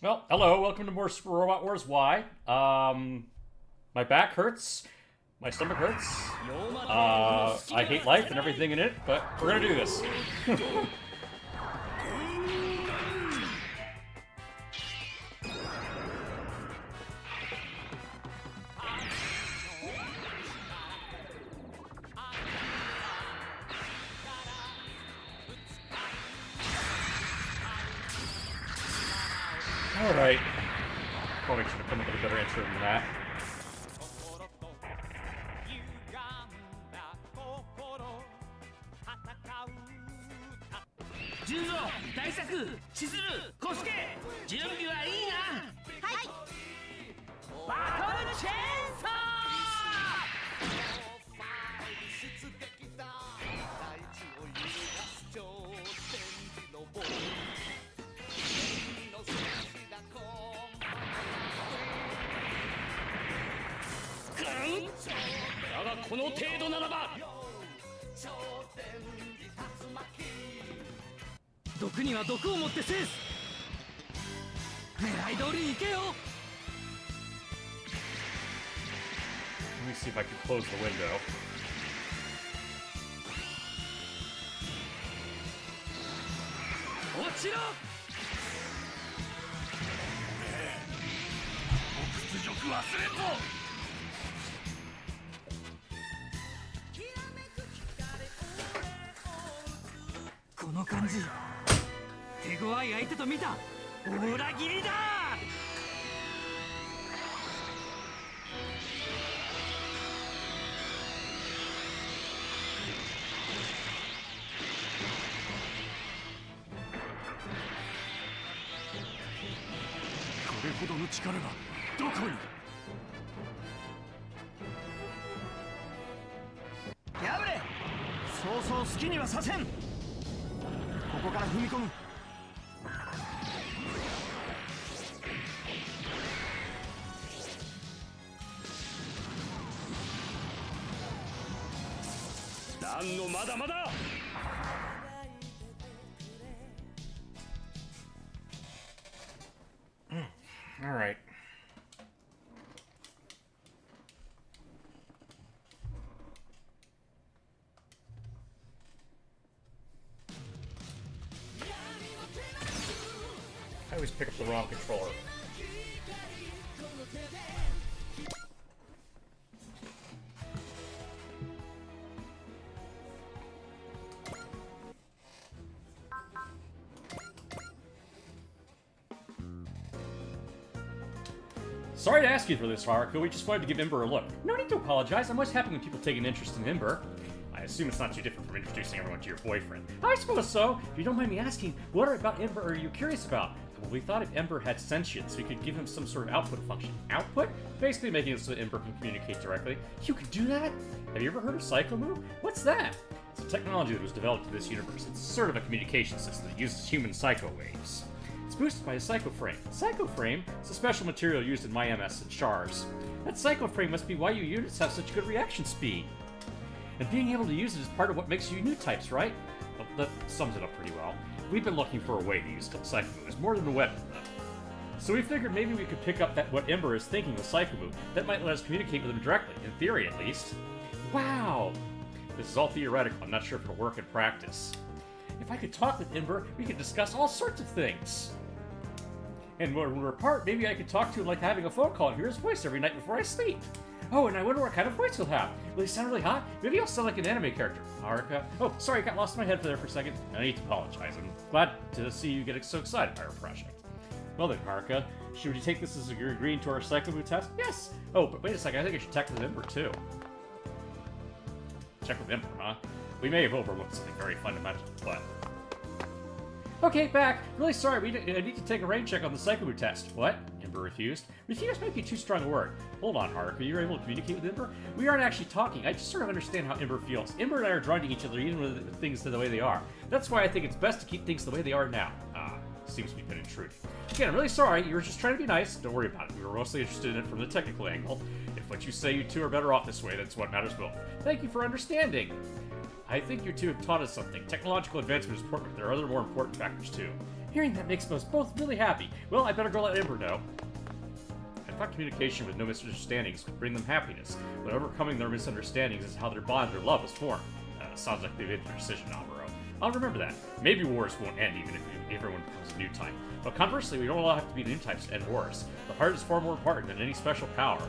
Well, hello, welcome to more Super Robot Wars Y. My back hurts, my stomach hurts, I hate life and everything in it, but we're gonna do this. Alright. Probably should have come up with a better answer than that. Let me see if I can close the window. All right. I always pick up the wrong controller. Sorry to ask you for this, Haruka. We just wanted to give Ember a look. No need to apologize. I'm always happy when people take an interest in Ember. I assume it's not too different from introducing everyone to your boyfriend. I suppose so. If you don't mind me asking, what about Ember are you curious about? Well, we thought if Ember had sentience, we could give him some sort of output function. Output? Basically making it so that Ember can communicate directly. You could do that? Have you ever heard of Psycho Move? What's that? It's a technology that was developed in this universe. It's sort of a communication system that uses human psycho waves. It's boosted by a Psycho Frame. Psycho Frame is a special material used in my MS and SHARS. That Psycho Frame must be why you units have such good reaction speed. And being able to use it is part of what makes you new types, right? Well, that sums it up pretty well. We've been looking for a way to use Psycho Moves, more than a weapon, though. So we figured maybe we could pick up what Ember is thinking with Psycho Move. That might let us communicate with him directly, in theory at least. Wow! This is all theoretical. I'm not sure if it'll work in practice. If I could talk with Ember, we could discuss all sorts of things. And when we're apart, maybe I could talk to him like having a phone call and hear his voice every night before I sleep. Oh, and I wonder what kind of voice he'll have. Will he sound really hot? Maybe he'll sound like an anime character. Haruka. Oh, sorry, I got lost in my head there for a second. No need to apologize. I'm glad to see you get so excited by our project. Well then, Haruka, should we take this as you're agreeing to our Psycho Move test? Yes! Oh, but wait a second, I think I should check with Ember too. Check with Ember, huh? We may have overlooked something very fundamental, but... Okay, back. Really sorry, I need to take a rain check on the Psycho Move test. What? Ember refused? Refused might be too strong a word. Hold on, Haruka, you're able to communicate with Ember? We aren't actually talking, I just sort of understand how Ember feels. Ember and I are drawn to each other even with things the way they are. That's why I think it's best to keep things the way they are now. Seems we've been intruding. Again, I'm really sorry. You were just trying to be nice. Don't worry about it. We were mostly interested in it from the technical angle. If what you say you two are better off this way, that's what matters most. Thank you for understanding. I think you two have taught us something. Technological advancement is important, but there are other more important factors too. Hearing that makes us both really happy. Well, I better go let Ember know. I thought communication with no misunderstandings would bring them happiness, but overcoming their misunderstandings is how their bond or love is formed. Sounds like they've made their decision, Amuro. I'll remember that. Maybe wars won't end even if everyone becomes a new type. But conversely, we don't all have to be new types to end wars. The heart is far more important than any special power.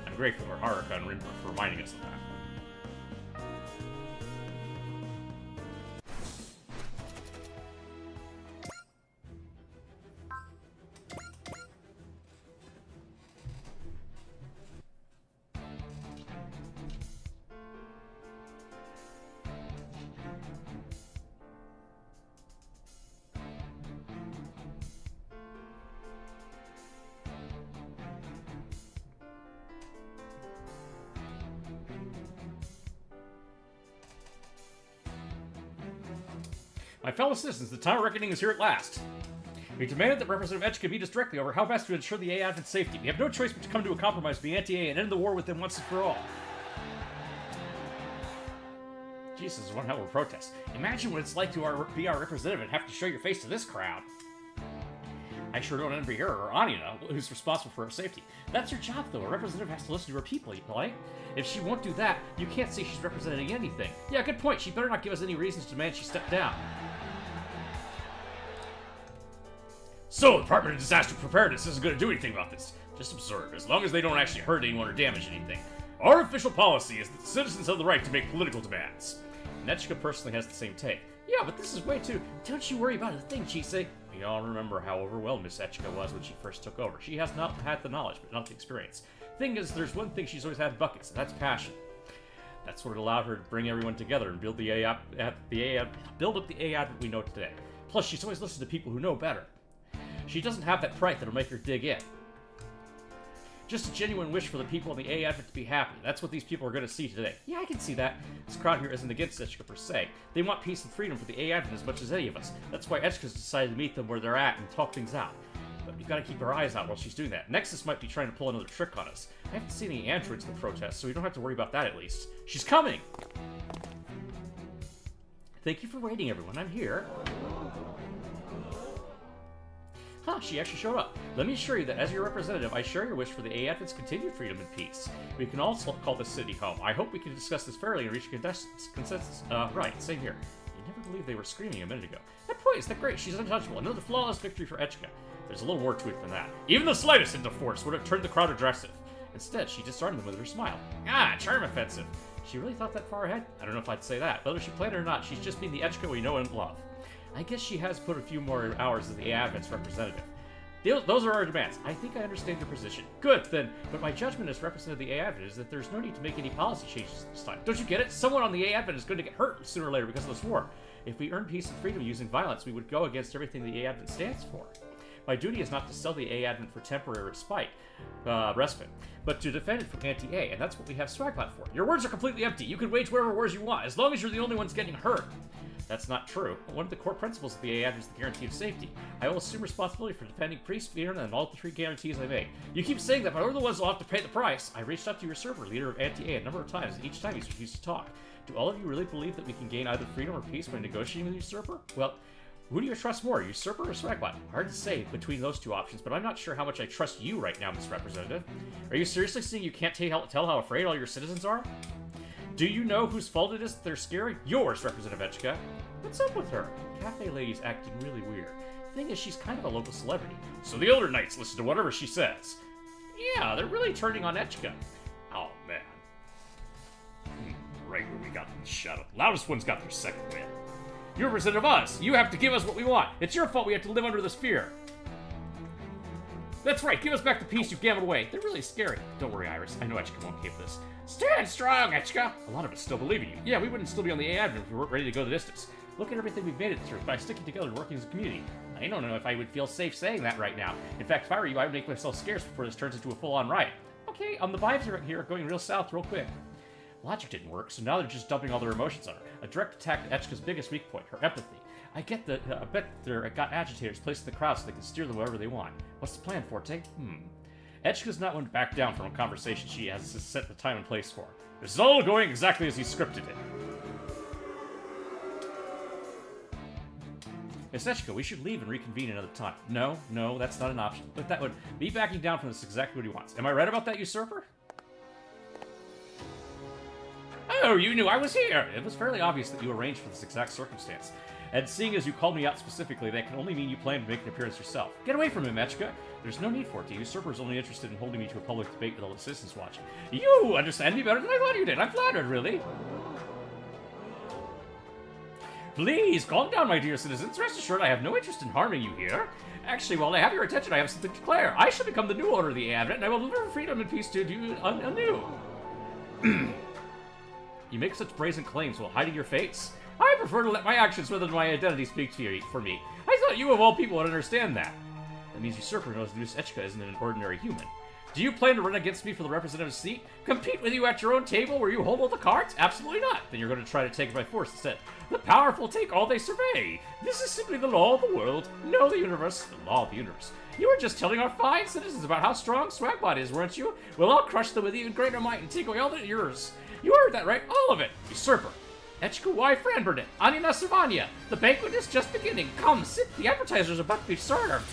I'm grateful for Haruka and Rimper for reminding us of that. My fellow citizens, the time of reckoning is here at last. We demanded that Representative Etchka meet us directly over how best to ensure the AI advent's safety. We have no choice but to come to a compromise with the anti-A and end the war with them once and for all. Jesus, this is one hell of a protest. Imagine what it's like to be our representative and have to show your face to this crowd. I sure don't envy her or Anina, who's responsible for her safety. That's her job, though. A representative has to listen to her people, right? If she won't do that, you can't say she's representing anything. Yeah, good point. She better not give us any reasons to demand she step down. So, the Department of Disaster Preparedness isn't going to do anything about this. Just observe, as long as they don't actually hurt anyone or damage anything. Our official policy is that the citizens have the right to make political demands. Netchka personally has the same take. Yeah, but this is way too... Don't you worry about a thing, Chise. We all remember how overwhelmed Miss Etchka was when she first took over. She has not had the knowledge, but not the experience. Thing is, there's one thing she's always had in buckets, and that's passion. That's what allowed her to bring everyone together and build up the AI that we know today. Plus, she's always listened to people who know better. She doesn't have that pride that'll make her dig in. Just a genuine wish for the people in the AI Advent to be happy. That's what these people are going to see today. Yeah, I can see that. This crowd here isn't against Etchka per se. They want peace and freedom for the AI Advent as much as any of us. That's why Etchka's decided to meet them where they're at and talk things out. But we've got to keep our eyes out while she's doing that. Nexus might be trying to pull another trick on us. I haven't seen any androids in the protest, so we don't have to worry about that at least. She's coming! Thank you for waiting, everyone. I'm here. Huh, she actually showed up. Let me assure you that as your representative, I share your wish for the AI Advent's continued freedom and peace. We can also call this city home. I hope we can discuss this fairly and reach a consensus. Right, same here. You never believed they were screaming a minute ago. That point is that great. She's untouchable. Another flawless victory for Etchka. There's a little more to it than that. Even the slightest hint of force would have turned the crowd aggressive. Instead, she disarmed them with her smile. Ah, charm offensive. She really thought that far ahead? I don't know if I'd say that. Whether she planned it or not, she's just been the Etchka we know and love. I guess she has put a few more hours as the AI Advent's representative. Those are our demands. I think I understand your position. Good, then. But my judgment as representative of the AI Advent is that there's no need to make any policy changes this time. Don't you get it? Someone on the AI Advent is going to get hurt sooner or later because of this war. If we earn peace and freedom using violence, we would go against everything the AI Advent stands for. My duty is not to sell the AI Advent for temporary respite, but to defend it from anti-A, and that's what we have Swagbot for. Your words are completely empty. You can wage whatever wars you want, as long as you're the only ones getting hurt. That's not true. One of the core principles of the AI Advent is the guarantee of safety. I will assume responsibility for defending Priest, Fear, and all the 3 guarantees I made. You keep saying that, but we're the ones who'll have to pay the price. I reached out to your server, leader of anti-A, a number of times, and each time he's refused to talk. Do all of you really believe that we can gain either freedom or peace by negotiating with your server? Well, who do you trust more, usurper or Swagbot? Hard to say between those two options, but I'm not sure how much I trust you right now, Miss Representative. Are you seriously saying you can't tell how afraid all your citizens are? Do you know whose fault it is that they're scary? Yours, Representative Etchka. What's up with her? Cafe lady's acting really weird. Thing is, she's kind of a local celebrity, so the older knights listen to whatever she says. Yeah, they're really turning on Etchka. Oh, man. Right where we got them shut up. Loudest one's got their second win. You're representative of us. You have to give us what we want. It's your fault we have to live under this fear. That's right. Give us back the peace you've gambled away. They're really scary. Don't worry, Iris. I know Etchka won't cave this. Stand strong, Etchka. A lot of us still believe in you. Yeah, we wouldn't still be on the AI Advent if we weren't ready to go the distance. Look at everything we've made it through by sticking together and working as a community. I don't know if I would feel safe saying that right now. In fact, if I were you, I would make myself scarce before this turns into a full-on riot. Okay, the vibes are here going real south real quick. Logic didn't work, so now they're just dumping all their emotions on her. A direct attack at Etchka's biggest weak point, her empathy. I bet they're got agitators placed in the crowd so they can steer them wherever they want. What's the plan, Forte? Etchka's not one to back down from a conversation she has set the time and place for. This is all going exactly as he scripted it. Miss Etchka, we should leave and reconvene another time. No, that's not an option. But that would be backing down from this exactly what he wants. Am I right about that, usurper? Oh, you knew I was here! It was fairly obvious that you arranged for this exact circumstance. And seeing as you called me out specifically, that can only mean you plan to make an appearance yourself. Get away from him, Etchka! There's no need for it. The usurper is only interested in holding me to a public debate with all the citizens watching. You understand me better than I thought you did. I'm flattered, really. Please, calm down, my dear citizens. Rest assured I have no interest in harming you here. Actually, while I have your attention, I have something to declare. I shall become the new owner of the Advent, and I will deliver freedom and peace to you anew. You make such brazen claims while hiding your face. I prefer to let my actions rather than my identity speak for me. I thought you, of all people, would understand that. That means usurper knows Miss Etchka isn't an ordinary human. Do you plan to run against me for the representative seat? Compete with you at your own table where you hold all the cards? Absolutely not. Then you're going to try to take it by force instead. The powerful take all they survey. This is simply the law of the world. No, the universe. The law of the universe. You were just telling our fine citizens about how strong Swagbot is, weren't you? Well, I'll crush them with even greater might and take away all that yours. You heard that right? All of it. Usurper. Etchka, why Franbernit? Anina Savania. The banquet is just beginning. Come, sit. The appetizers are about to be served.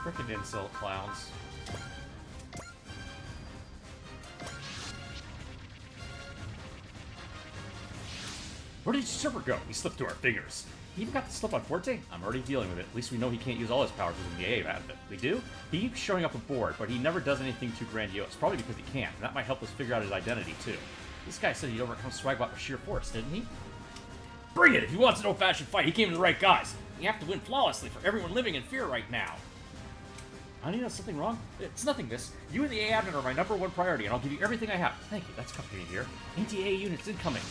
Frickin' insult clowns. Where did Usurper go? He slipped through our fingers. He even got the slip on Forte? I'm already dealing with it. At least we know he can't use all his powers within the AA out of it. We do? He keeps showing up aboard, but he never does anything too grandiose. Probably because he can't, and that might help us figure out his identity, too. This guy said he'd overcome Swagbot with sheer force, didn't he? Bring it! If he wants an old-fashioned fight, he came to the right guys. You have to win flawlessly for everyone living in fear right now. Honey, is something wrong? It's nothing, miss. You and the A Admin are my #1 priority, and I'll give you everything I have. Thank you, that's comforting to hear. Anti-A units incoming.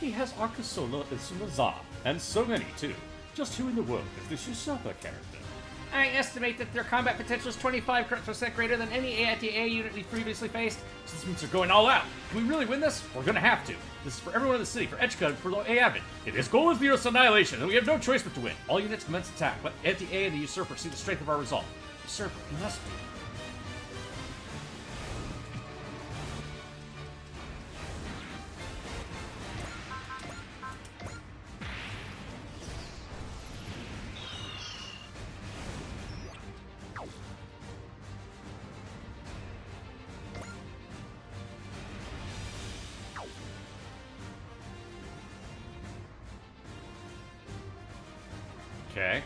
He has Arkusola and Sumaza, and so many, too. Just who in the world is this usurper character? I estimate that their combat potential is 25% greater than any anti-A unit we've previously faced. So this means they're going all out. Can we really win this? We're gonna have to. This is for everyone in the city, for Etchka, and for the A Advent. If his goal is Virus annihilation, then we have no choice but to win. All units commence attack. Let anti-A and the usurper see the strength of our resolve. Usurper, he must be. Okay.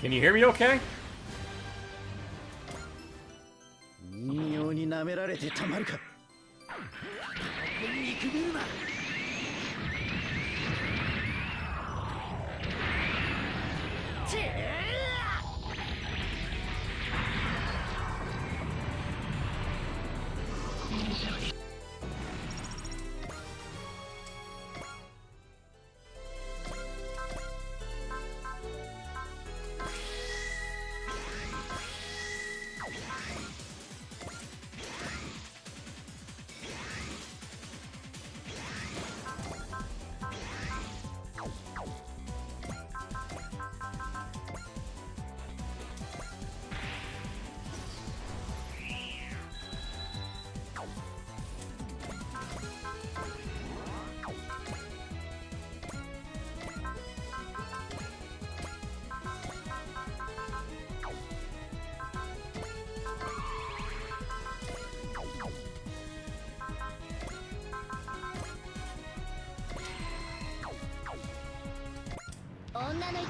Can you hear me okay? 人形に舐められてたまるか。見くびるな。女の一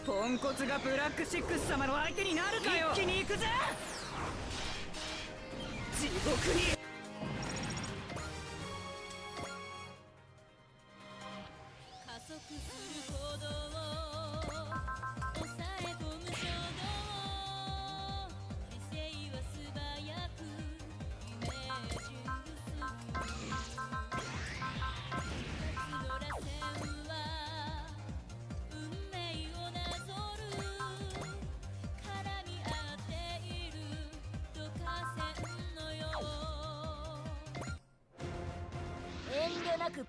ポンコツがブラックシックス様の相手になるかよ。一気に行くぜ。地獄に。加速する鼓動抑え込む衝動理性は素早くイメージ薄く二つの螺旋は運命をなぞる絡み合っている導火線のよう遠慮なく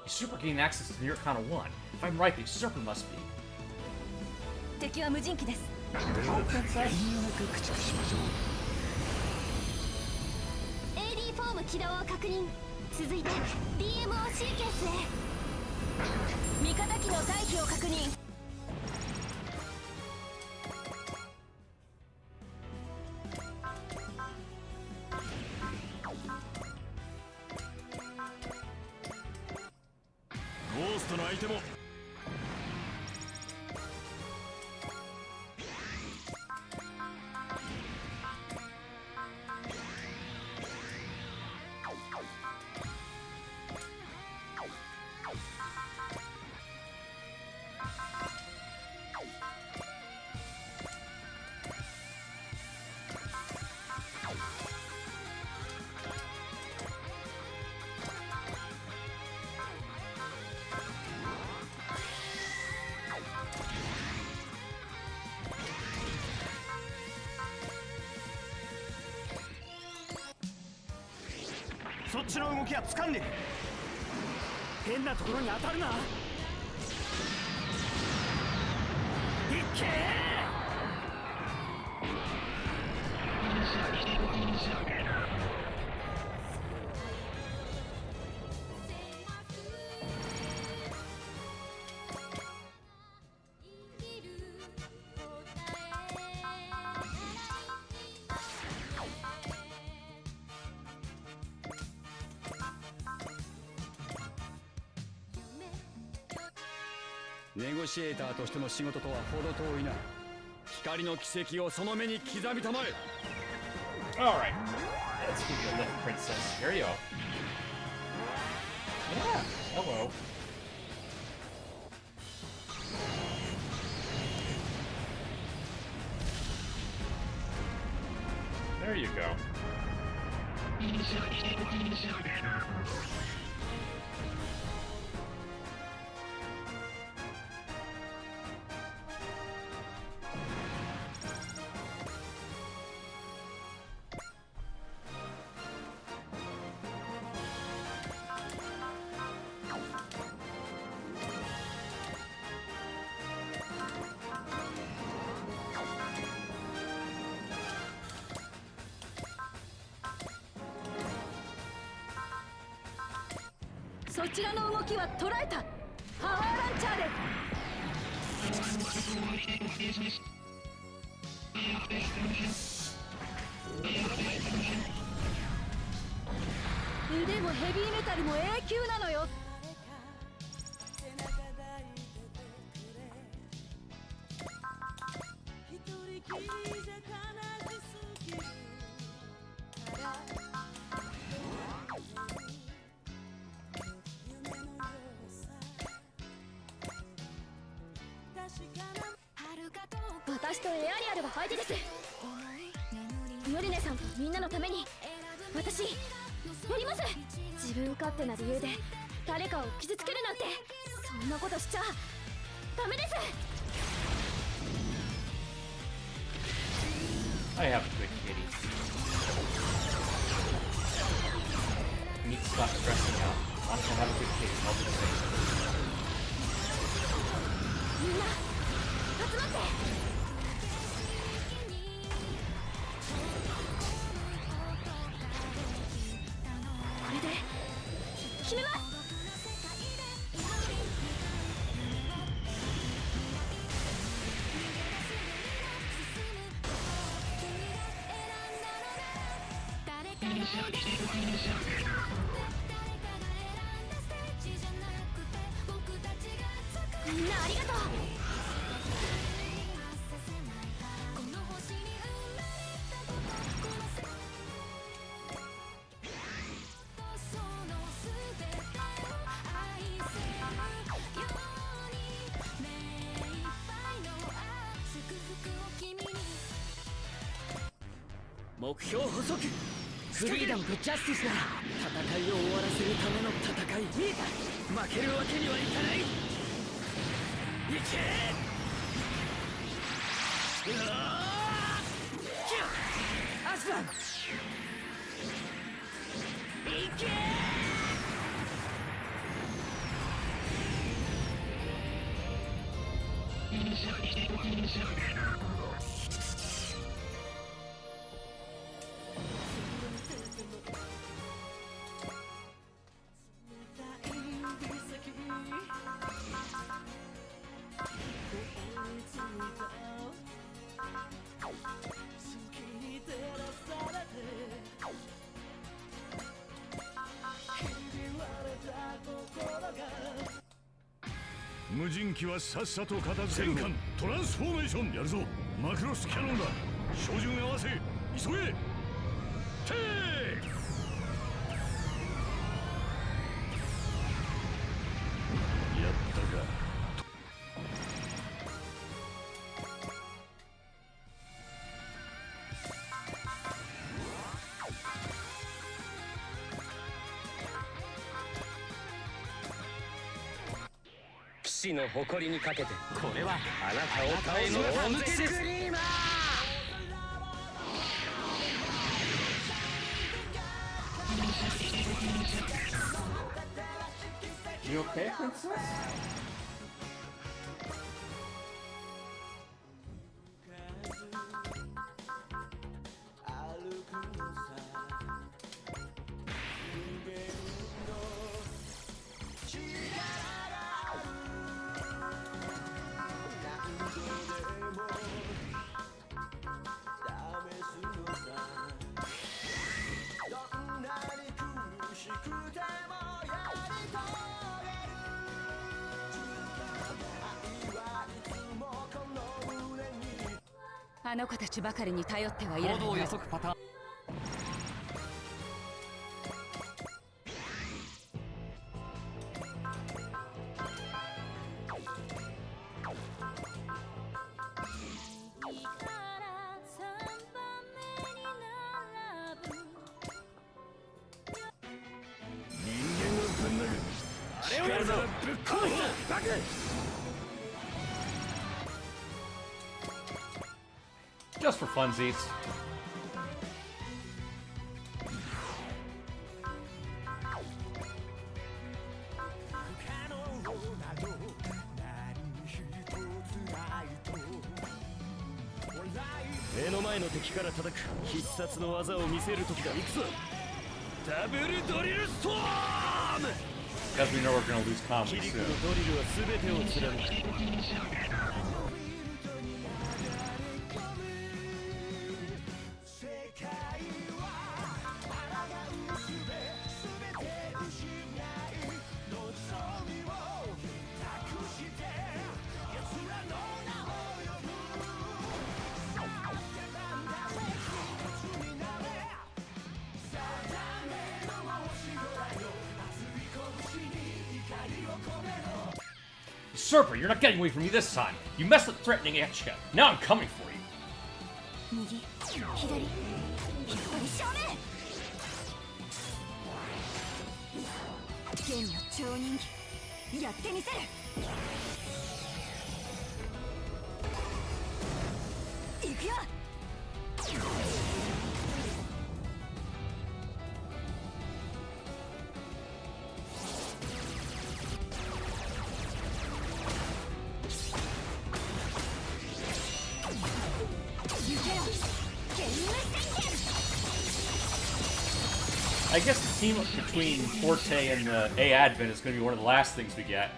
Super gained access to New York Kana 1. If I'm right, the usurper must be. 敵は無人機です。AD フォーム起動を確認。続いて DMO シーケンスへ。味方機の退避を確認。ゴーストの相手もそっちの動きは掴んでる。変なところに当たるな。いっけネゴシエーターとしての仕事とは程遠いな。光の奇跡をその目に刻みたまえ。 Alright. Let's give you a lift, princess. Here you go. Yeah. Hello. There you go. So そちらの動きは捉えた。パワーランチャーで。腕もヘビーメタルも永久なのよ。私とエアリアルが相手です。ヨリネさんとみんなのために私やります。自分勝手な理由で誰かを傷つけるなんて、そんなことしちゃダメです。 I have a good kitty. You need to stop stressing out. Also have a good kitty. I'll do the same. みんな集まって。これで決めます。みんなありがとう。目標補足。フリーダムとジャスティスなら戦いを終わらせるための戦い。いいか、負けるわけにはいかない。いけアスラン、いけ無人機はさっさと片付ける。戦艦トランスフォーメーションやるぞ。マクロスキャノンだ。照準合わせ急げ。テイク。やったか。騎士の誇りにかけて、これはあなたを耐えの完全です。 You okay, princess? Tethers あの子たちばかりに頼ってはいられない。行動予測パターン。Just for funsies. Because we know we're gonna lose comedy soon. Usurper, you're not getting away from me this time. You messed up threatening Echika. Now I'm coming for you. 右左やっぱり正面剣の超人気やってみせる行くよI guess the team up between Forte and A Advent is going to be one of the last things we get.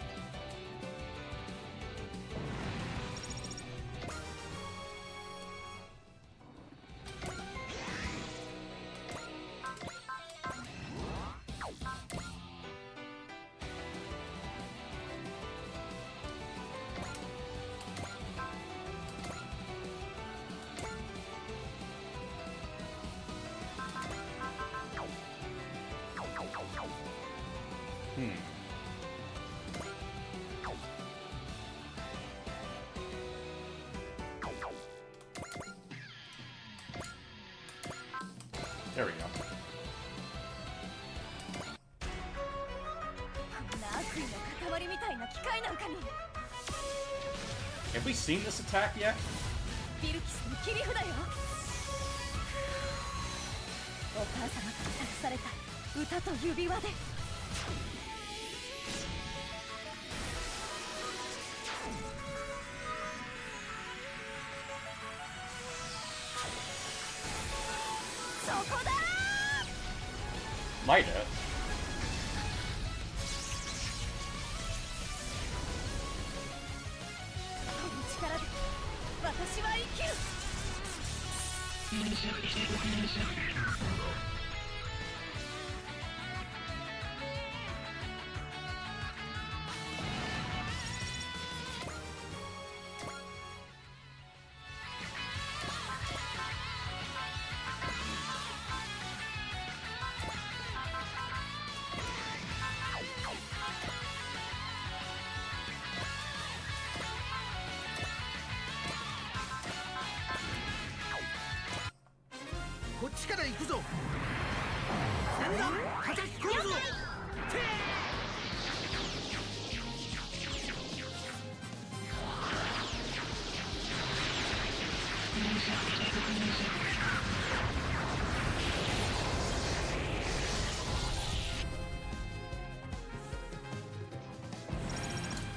There we go. こんな悪意の塊みたいな機械なんかに Have we seen this attack yet? ビルキスの切り札よお母様から託された歌と指輪でそこだ Might have. この力で私は生きる こっちから行くぞ戦団叩き込むぞ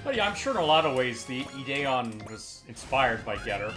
But yeah, I'm sure in a lot of ways the Ideon was inspired by Getter.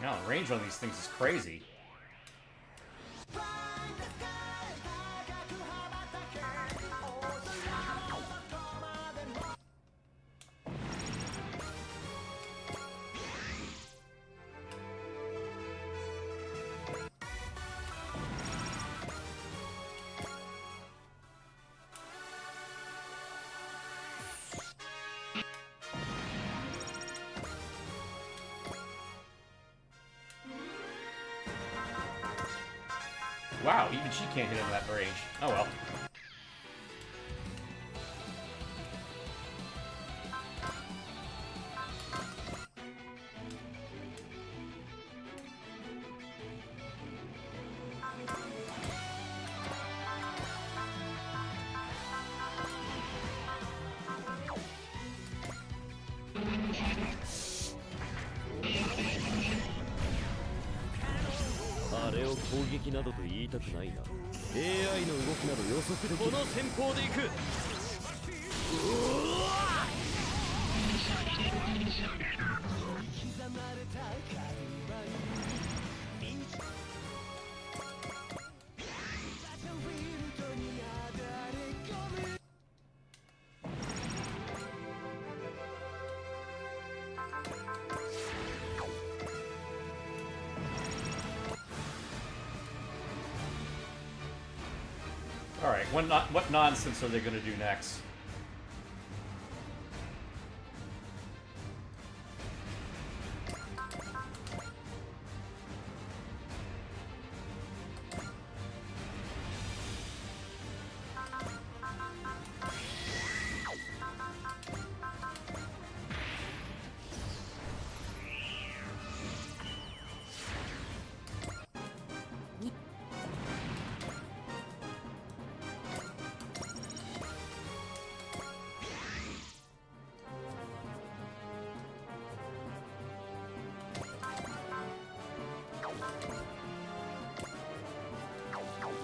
Now, the range on these things is crazy. Wow, even she can't hit him at that range. Oh well. Alright, what nonsense are they going to do next?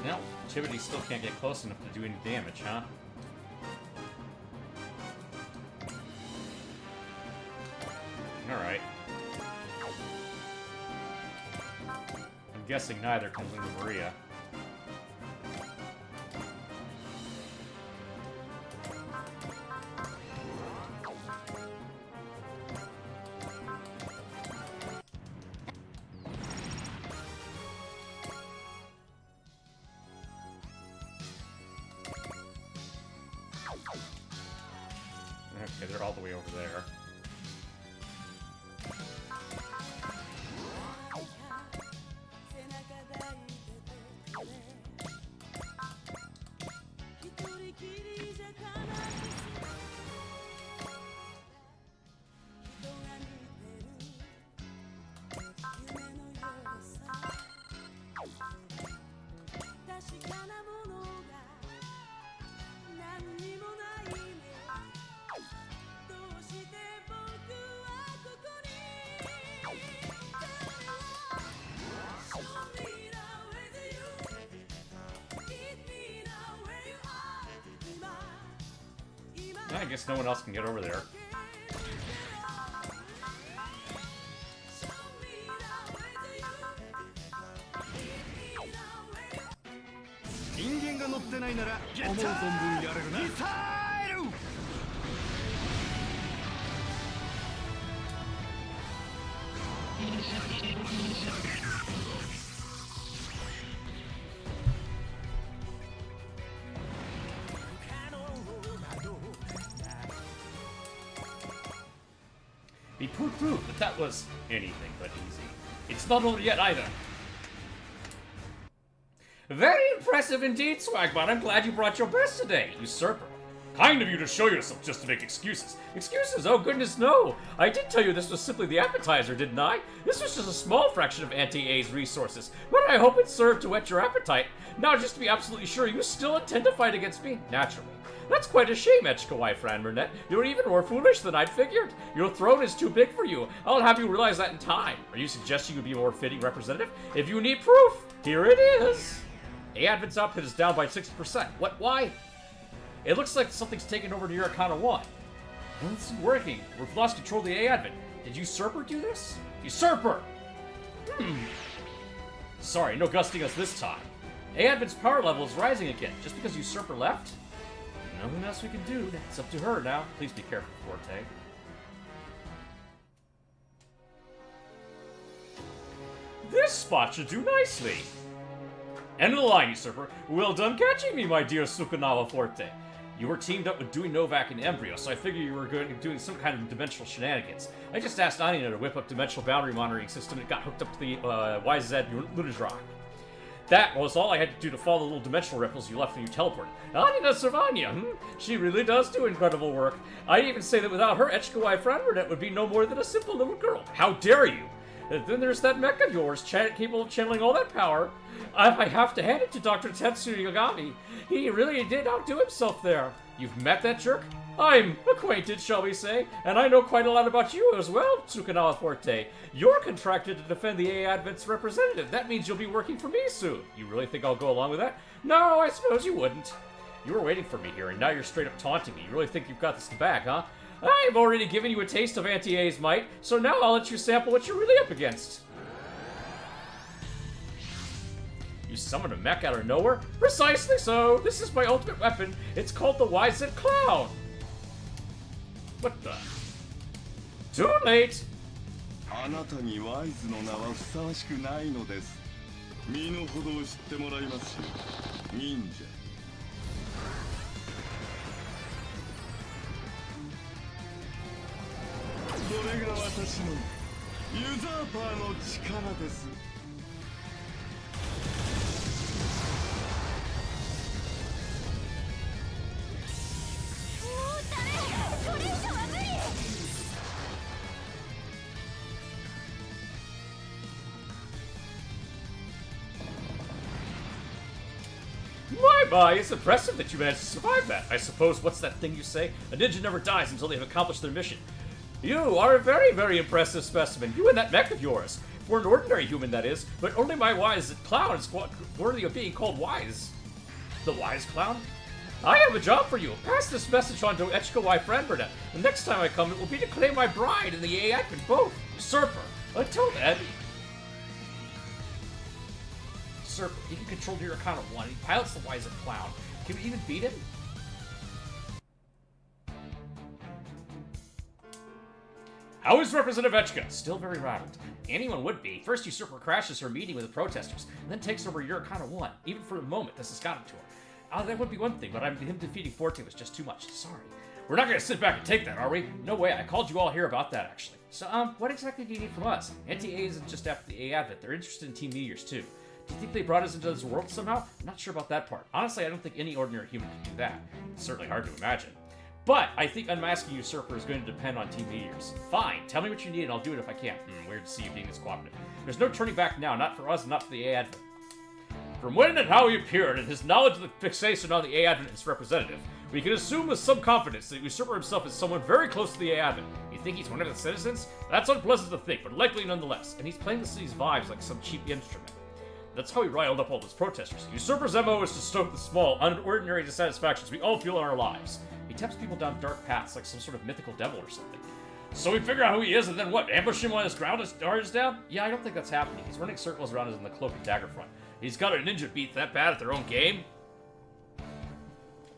No, Chibity still can't get close enough to do any damage, huh? Alright. I'm guessing neither can Luna Maria. Okay, they're all the way over there. I guess no one else can get over there. Be poo-poo, but that was anything but easy. It's not over yet either. Very impressive indeed, Swagbot. I'm glad you brought your best today, usurper. Kind of you to show yourself just to make excuses. Excuses? Oh goodness, no. I did tell you this was simply the appetizer, didn't I? This was just a small fraction of Auntie A's resources, but I hope it served to whet your appetite. Now, just to be absolutely sure, you still intend to fight against me? Naturally. That's quite a shame, Etchkawaii Fran Burnett. You're even more foolish than I'd figured. Your throne is too big for you. I'll have you realize that in time. Are you suggesting you'd be a more fitting representative? If you need proof, here it is. A-Advent's output is down by 60%. What? Why? It looks like something's taken over to your Arcana 1. Well, it's working. We've lost control of the A-Advent. Did Usurper do this? Usurper! Sorry, no gusting us this time. A-Advent's power level is rising again. Just because Usurper left? Nothing else we can do. It's up to her now. Please be careful, Forte. This spot should do nicely. End of the line, Usurper. Well done catching me, my dear Sukanawa Forte. You were teamed up with Dewey Novak and Embryo, so I figure you were doing some kind of dimensional shenanigans. I just asked Anina to whip up dimensional boundary monitoring system and it got hooked up to the YZ Lunadrock. That was all I had to do to follow the little dimensional ripples you left when you teleported. Anina Savanya, She really does do incredible work. I'd even say that without her, Echikawa Franbernette would be no more than a simple little girl. How dare you! And then there's that mech of yours, capable of channeling all that power. I have to hand it to Dr. Tetsu Yagami. He really did outdo himself there. You've met that jerk? I'm acquainted, shall we say, and I know quite a lot about you as well, Tsukanawa Forte. You're contracted to defend the AA Advent's representative. That means you'll be working for me soon. You really think I'll go along with that? No, I suppose you wouldn't. You were waiting for me here, and now you're straight up taunting me. You really think you've got this in the bag, huh? I've already given you a taste of Anti-A's might, so now I'll let you sample what you're really up against. You summoned a mech out of nowhere? Precisely so! This is my ultimate weapon. It's called the YZ Clown. What the? Too late! あなたにワイズの名はふさわしくないのです。身の程を知ってもらいますよ、忍者。これが私のユザーパーの力です。My, it's impressive that you managed to survive that. I suppose, what's that thing you say? A ninja never dies until they have accomplished their mission. You are a very, very impressive specimen. You and that mech of yours. For an ordinary human, that is. But only my wise clown is worthy of being called wise. The wise clown? I have a job for you. Pass this message on to Echikawa Franbernette. The next time I come, it will be to claim my bride and the AA Advent both. Usurper. Until then... Usurper. He can control your account of one. He pilots the wise clown. Can we even beat him? How is Representative Echika? Still very rattled. Anyone would be. First, Usurper crashes her meeting with the protesters, and then takes over your account of one. Even for a moment, this has gotten to her. That would be one thing, but him defeating Forte was just too much. Sorry. We're not going to sit back and take that, are we? No way. I called you all here about that, actually. So, what exactly do you need from us? Anti-A isn't just after the A Advent. They're interested in Team Meteors, too. Do you think they brought us into this world somehow? I'm not sure about that part. Honestly, I don't think any ordinary human can do that. It's certainly hard to imagine. But I think unmasking Usurper is going to depend on Team Meteors. Fine, tell me what you need and I'll do it if I can. Weird to see you being this cooperative. There's no turning back now, not for us and not for the A Advent. From when and how he appeared and his knowledge of the fixation on the A Advent and its representative, we can assume with some confidence that Usurper himself is someone very close to the A Advent. You think he's one of the citizens? That's unpleasant to think, but likely nonetheless. And he's playing the city's vibes like some cheap instrument. That's how he riled up all those protesters. Usurper's MO is to stoke the small, ordinary dissatisfactions we all feel in our lives. He tempts people down dark paths like some sort of mythical devil or something. So we figure out who he is and then what? Ambush him while his guard is down? Yeah, I don't think that's happening. He's running circles around us in the Cloak and Dagger front. He's got a ninja beat that bad at their own game?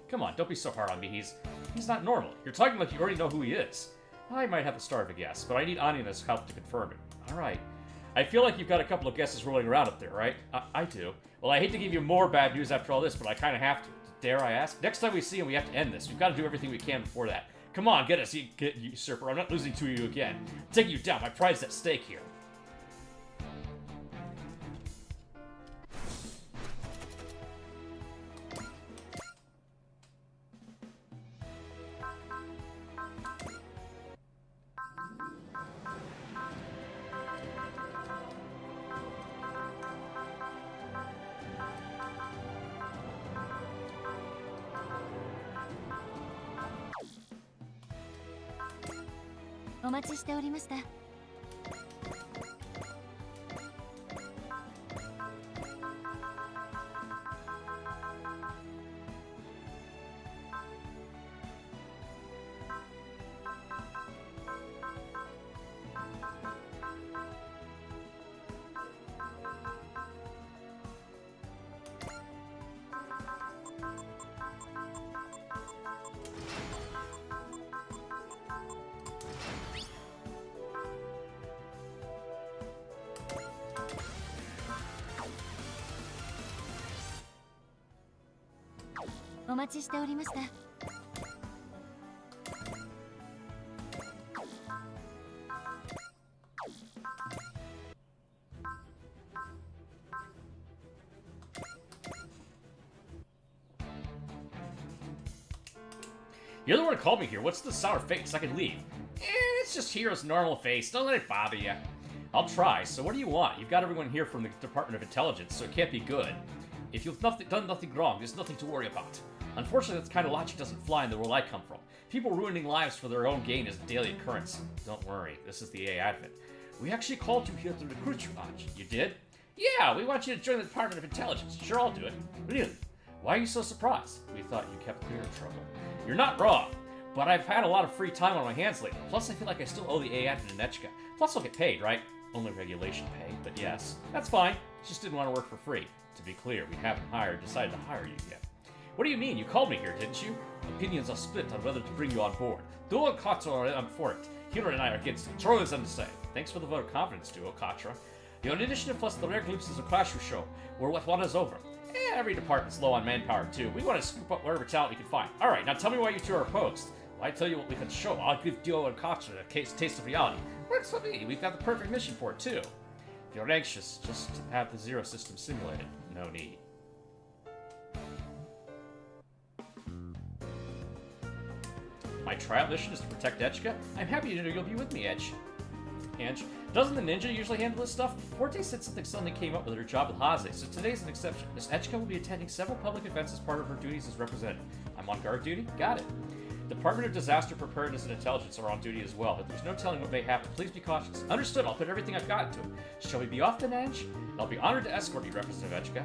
Come on, don't be so hard on me. He's not normal. You're talking like you already know who he is. I might have the start of a guess, but I need Anina's help to confirm it. Alright. I feel like you've got a couple of guesses rolling around up there, right? I do. Well, I hate to give you more bad news after all this, but I kind of have to. Dare I ask? Next time we see him, we have to end this. We've got to do everything we can before that. Come on, get us, Usurper. I'm not losing to you again. I'm taking you down. My pride's at stake here.お待ちしておりました。お待ちしておりました。You're the one who called me here. What's the sour face? I can leave. It's just Hero's normal face. Don't let it bother you. I'll try. So what do you want? You've got everyone here from the Department of Intelligence, so it can't be good. If you've done nothing wrong, there's nothing to worry about. Unfortunately, that kind of logic doesn't fly in the world I come from. People ruining lives for their own gain is a daily occurrence. Don't worry, this is the AI Advent. We actually called you here to recruit you, Anj. You did? Yeah, we want you to join the Department of Intelligence. Sure, I'll do it. Really? Why are you so surprised? We thought you kept clear of trouble. You're not wrong, but I've had a lot of free time on my hands lately. Plus, I feel like I still owe the AI Advent and Nechka. Plus, I'll get paid, right? Only regulation pay, but yes. That's fine. Just didn't want to work for free. To be clear, we haven't decided to hire you yet. What do you mean? You called me here, didn't you? Opinions are split on whether to bring you on board. Duo and Katra are for it. Hiro and I are against it. Troy is undecided. Thanks for the vote of confidence, Duo, Katra. Your initiative plus the rare glimpses of Clash show were what won us over. Every department's low on manpower, too. We want to scoop up whatever talent we can find. Alright, now tell me why you two are opposed. Well, I tell you what we can show. I'll give Duo and Katra a taste of reality. Works for me. We've got the perfect mission for it, too. If you're anxious, just have the Zero system simulated. No need. My trial mission is to protect Echka. I'm happy to know you'll be with me, Anj. Doesn't the ninja usually handle this stuff? Forte said something suddenly came up with her job with Haze, so today's an exception. Miss Echka will be attending several public events as part of her duties as representative. I'm on guard duty? Got it. Department of Disaster Preparedness and Intelligence are on duty as well, but there's no telling what may happen. Please be cautious. Understood. I'll put everything I've got into it. Shall we be off then, Anj? I'll be honored to escort you, Representative Echka.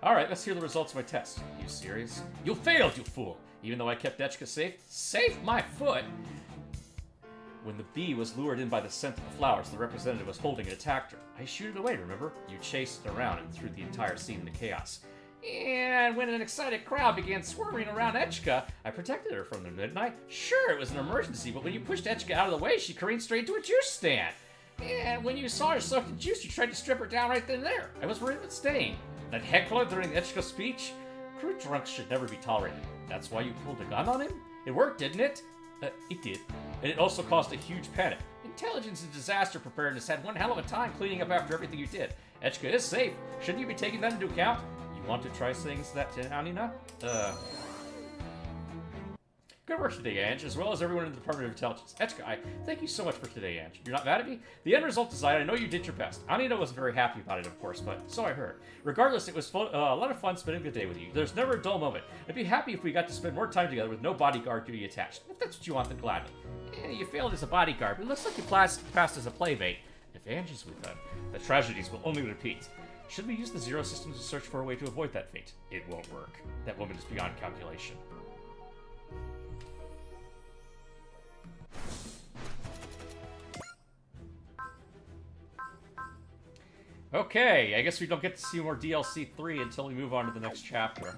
Alright, let's hear the results of my test. You serious? You failed, you fool! Even though I kept Echka safe? Safe my foot! When the bee was lured in by the scent of the flowers, the representative was holding and attacked her. I shooed it away, remember? You chased it around and threw the entire scene into chaos. And when an excited crowd began swarming around Echka, I protected her from them, didn't I? Sure, it was an emergency, but when you pushed Echka out of the way, she careened straight into a juice stand. And when you saw her soaked in juice, you tried to strip her down right then and there. I was worried about staying. That heckler during the Echka speech? Crew drunks should never be tolerated. That's why you pulled a gun on him? It worked, didn't it? It did. And it also caused a huge panic. Intelligence and disaster preparedness had one hell of a time cleaning up after everything you did. Echka is safe. Shouldn't you be taking that into account? You want to try saying that to Anina? Good work today, Anj, as well as everyone in the Department of Intelligence. Echka, I thank you so much for today, Anj. You're not mad at me? The end result is I know you did your best. Anina wasn't very happy about it, of course, but so I heard. Regardless, it was a lot of fun spending the day with you. There's never a dull moment. I'd be happy if we got to spend more time together with no bodyguard duty attached. If that's what you want, then gladly. You failed as a bodyguard, but it looks like you passed as a playmate. If Anj is with them, the tragedies will only repeat. Should we use the Zero system to search for a way to avoid that fate? It won't work. That woman is beyond calculation. Okay, I guess we don't get to see more DLC 3 until we move on to the next chapter.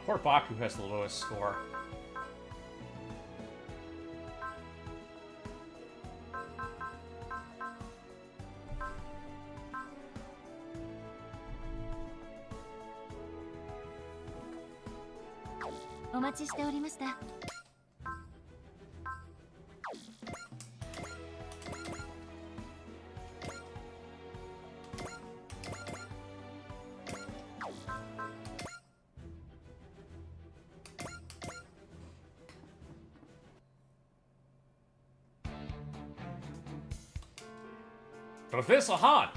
Poor Baku has the lowest score. Professor Han!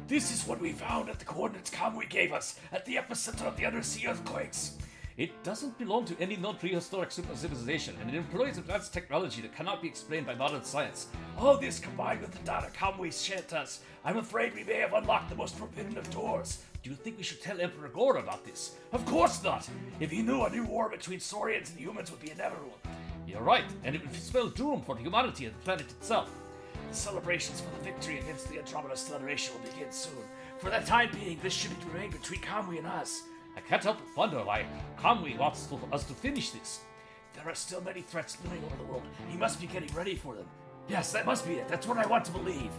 This is what we found at the coordinates Kamui gave us at the epicenter of the undersea earthquakes. It doesn't belong to any non-prehistoric super civilization, and it employs advanced technology that cannot be explained by modern science. All this combined with the data Kamui shared us, I'm afraid we may have unlocked the most forbidden of doors. Do you think we should tell Emperor Gore about this? Of course not! If he knew, a new war between Saurians and humans would be inevitable. You're right, and it would spell doom for humanity and the planet itself. The celebrations for the victory against the Andromeda Acceleration will begin soon. For the time being, this should remain between Kamui and us. I can't help but wonder why Kamui wants us to finish this. There are still many threats looming over the world. He must be getting ready for them. Yes, that must be it. That's what I want to believe.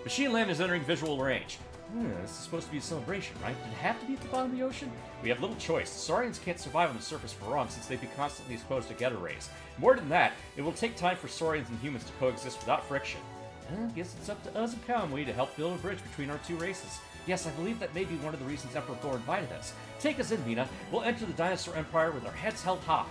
Machine Land is entering visual range. This is supposed to be a celebration, right? Did it have to be at the bottom of the ocean? We have little choice. The Saurians can't survive on the surface for long since they'd be constantly exposed to gamma rays. More than that, it will take time for Saurians and humans to coexist without friction. I guess it's up to us and Kamui to help build a bridge between our two races. Yes, I believe that may be one of the reasons Emperor Thor invited us. Take us in, Mina. We'll enter the Dinosaur Empire with our heads held high.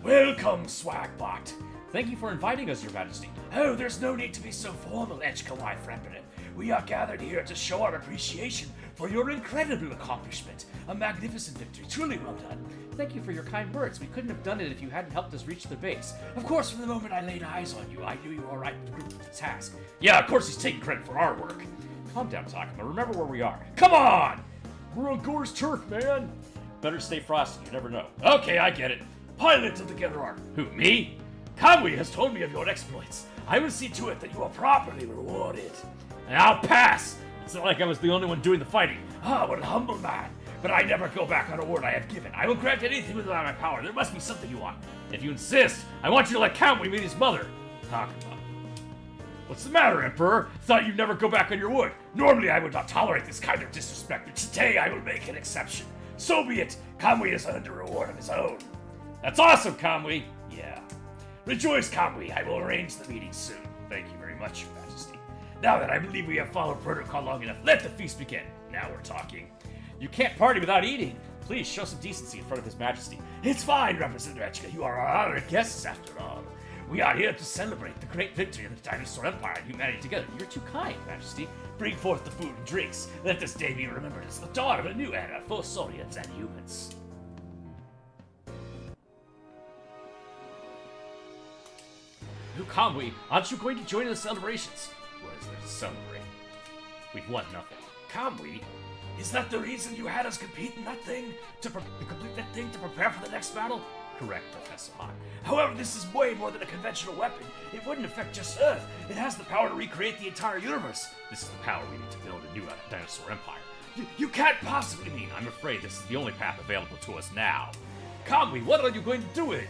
Welcome, Swagbot. Thank you for inviting us, Your Majesty. Oh, there's no need to be so formal, Edgekawai Frempinen. We are gathered here to show our appreciation for your incredible accomplishment. A magnificent victory, truly well done. Thank you for your kind words. We couldn't have done it if you hadn't helped us reach the base. Of course, from the moment I laid eyes on you, I knew you were all right with the task. Yeah, of course he's taking credit for our work. Calm down, Takuma. Remember where we are. Come on! We're on Gore's turf, man. Better stay frosty. You never know. Okay, I get it. Pilot of the Getter Arc. Who, me? Kamui has told me of your exploits. I will see to it that you are properly rewarded. And I'll pass! It's not like I was the only one doing the fighting. Ah, what a humble man. But I never go back on a word I have given. I will grant anything within my power. There must be something you want. If you insist, I want you to let Kamui meet his mother. Takuma. What's the matter, Emperor? Thought you'd never go back on your word. Normally I would not tolerate this kind of disrespect, but today I will make an exception. So be it. Kamui has earned a reward of his own. That's awesome, Kamui! Yeah. Rejoice, Kamui. I will arrange the meeting soon. Thank you very much, Your Majesty. Now that I believe we have followed protocol long enough, let the feast begin. Now we're talking. You can't party without eating. Please show some decency in front of His Majesty. It's fine, Representative Echika. You are our honored guests, after all. We are here to celebrate the great victory of the Dinosaur Empire and humanity together. You're too kind, Majesty. Bring forth the food and drinks. Let this day be remembered as the dawn of a new era for Saurians and humans. Kamui, aren't you going to join in the celebrations? What is there to celebrate? We've won nothing. Kamui? Is that the reason you had us compete in that thing? To complete that thing to prepare for the next battle? Correct, Professor Han. However, this is way more than a conventional weapon. It wouldn't affect just Earth. It has the power to recreate the entire universe. This is the power we need to build a new dinosaur empire. You can't possibly mean. I'm afraid this is the only path available to us now. Kamui, what are you going to do with it?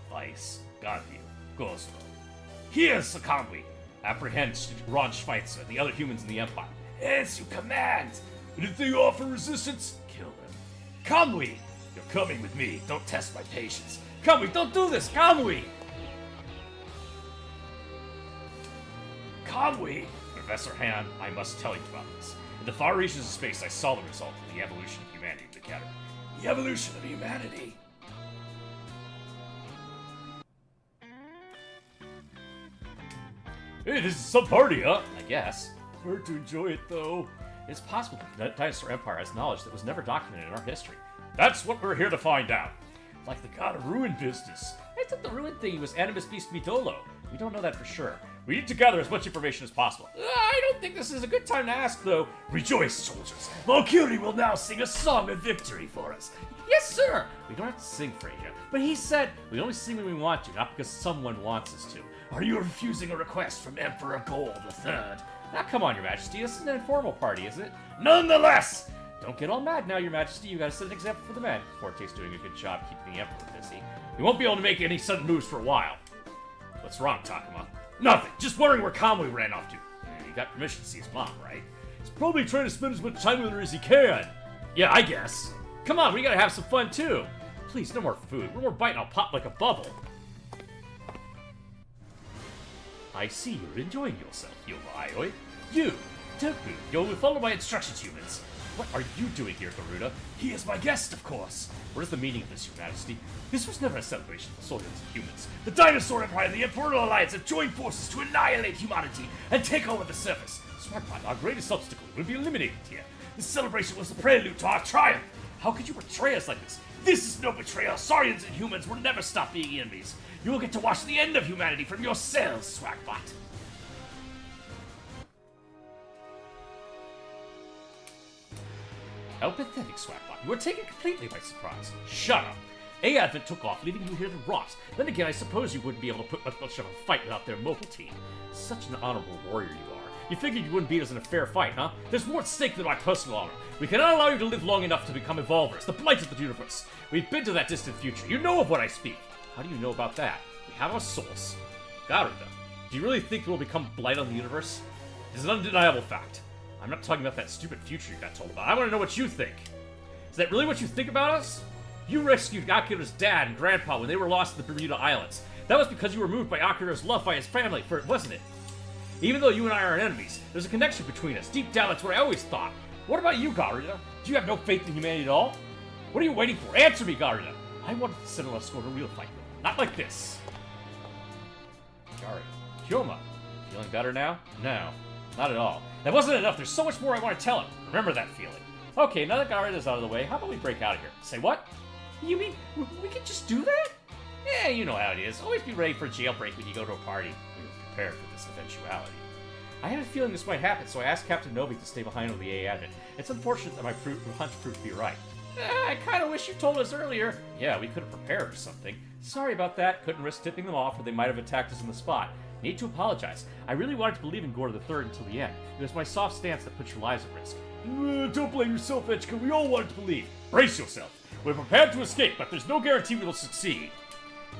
Vice, Garvey, Goslo. Here's Kamui. Apprehend Ron Schweitzer and the other humans in the Empire. As you command. And if they offer resistance, kill them. Kamui! You're coming with me. Don't test my patience. Kamui, don't do this! Kamui! Kamui! Professor Han, I must tell you about this. In the far reaches of space, I saw the result of the evolution of humanity in the Keter. The evolution of humanity? Hey, this is some party, huh? I guess. Hard to enjoy it, though. It's possible that the Dinosaur Empire has knowledge that was never documented in our history. That's what we're here to find out. Like the god of ruin business. I thought the ruin thing was Animus Beast Midolo. We don't know that for sure. We need to gather as much information as possible. I don't think this is a good time to ask, though. Rejoice, soldiers. Valkyrie will now sing a song of victory for us. Yes, sir! We don't have to sing for you, but he said we only sing when we want to, not because someone wants us to. Are you refusing a request from Emperor Gold III? Now, come on, Your Majesty. This is an informal party, isn't it? Nonetheless! Don't get all mad now, Your Majesty. You gotta set an example for the men. Forte's doing a good job keeping the Emperor busy. We won't be able to make any sudden moves for a while. What's wrong, Takuma? Nothing. Just wondering where Kamui ran off to. He got permission to see his mom, right? He's probably trying to spend as much time with her as he can. Yeah, I guess. Come on, we gotta have some fun, too. Please, no more food. One more bite and I'll pop like a bubble. I see you're enjoying yourself, Yomayoi. You, Don't move. You'll follow my instructions, humans. What are you doing here, Garuda? He is my guest, of course. What is the meaning of this, Your Majesty? This was never a celebration for Saurians and humans. The Dinosaur Empire and the Imperial Alliance have joined forces to annihilate humanity and take over the surface. Swagbot, our greatest obstacle, will be eliminated here. This celebration was the prelude to our triumph. How could you betray us like this? This is no betrayal. Saurians and humans will never stop being enemies. You will get to watch the end of humanity from your cells, Swagbot. How pathetic, Swagbot. You were taken completely by surprise. Shut up. Advent took off, leaving you here to rot. Then again, I suppose you wouldn't be able to put much of a fight without their mobile team. Such an honorable warrior you are. You figured you wouldn't beat us in a fair fight, huh? There's more at stake than my personal honor. We cannot allow you to live long enough to become evolvers, the blight of the universe. We've been to that distant future. You know of what I speak. How do you know about that? We have our source. Garuda, do you really think we'll become blight on the universe? It's an undeniable fact. I'm not talking about that stupid future you got told about. I want to know what you think. Is that really what you think about us? You rescued Akira's dad and grandpa when they were lost in the Bermuda Islands. That was because you were moved by Akira's love for his family, wasn't it? Even though you and I are enemies, there's a connection between us. Deep down, that's what I always thought. What about you, Garuda? Do you have no faith in humanity at all? What are you waiting for? Answer me, Garuda! I wanted to settle our score in a real fight. Not like this. Garuda. Kyoma. Feeling better now? No. Not at all. That wasn't enough. There's so much more I want to tell him. Remember that feeling. Okay, now that Garuda's out of the way, how about we break out of here? Say what? You mean we can just do that? Yeah, you know how it is. Always be ready for a jailbreak when you go to a party. We were prepared for this eventuality. I had a feeling this might happen, so I asked Captain Novi to stay behind on the A Advent. It's unfortunate that my hunch proved to be right. I kind of wish you told us earlier. Yeah, we could have prepared or something. Sorry about that. Couldn't risk tipping them off, or they might have attacked us on the spot. Need to apologize. I really wanted to believe in Gordo III until the end. It was my soft stance that put your lives at risk. Don't blame yourself, Edgecombe. We all wanted to believe. Brace yourself. We're prepared to escape, but there's no guarantee we will succeed.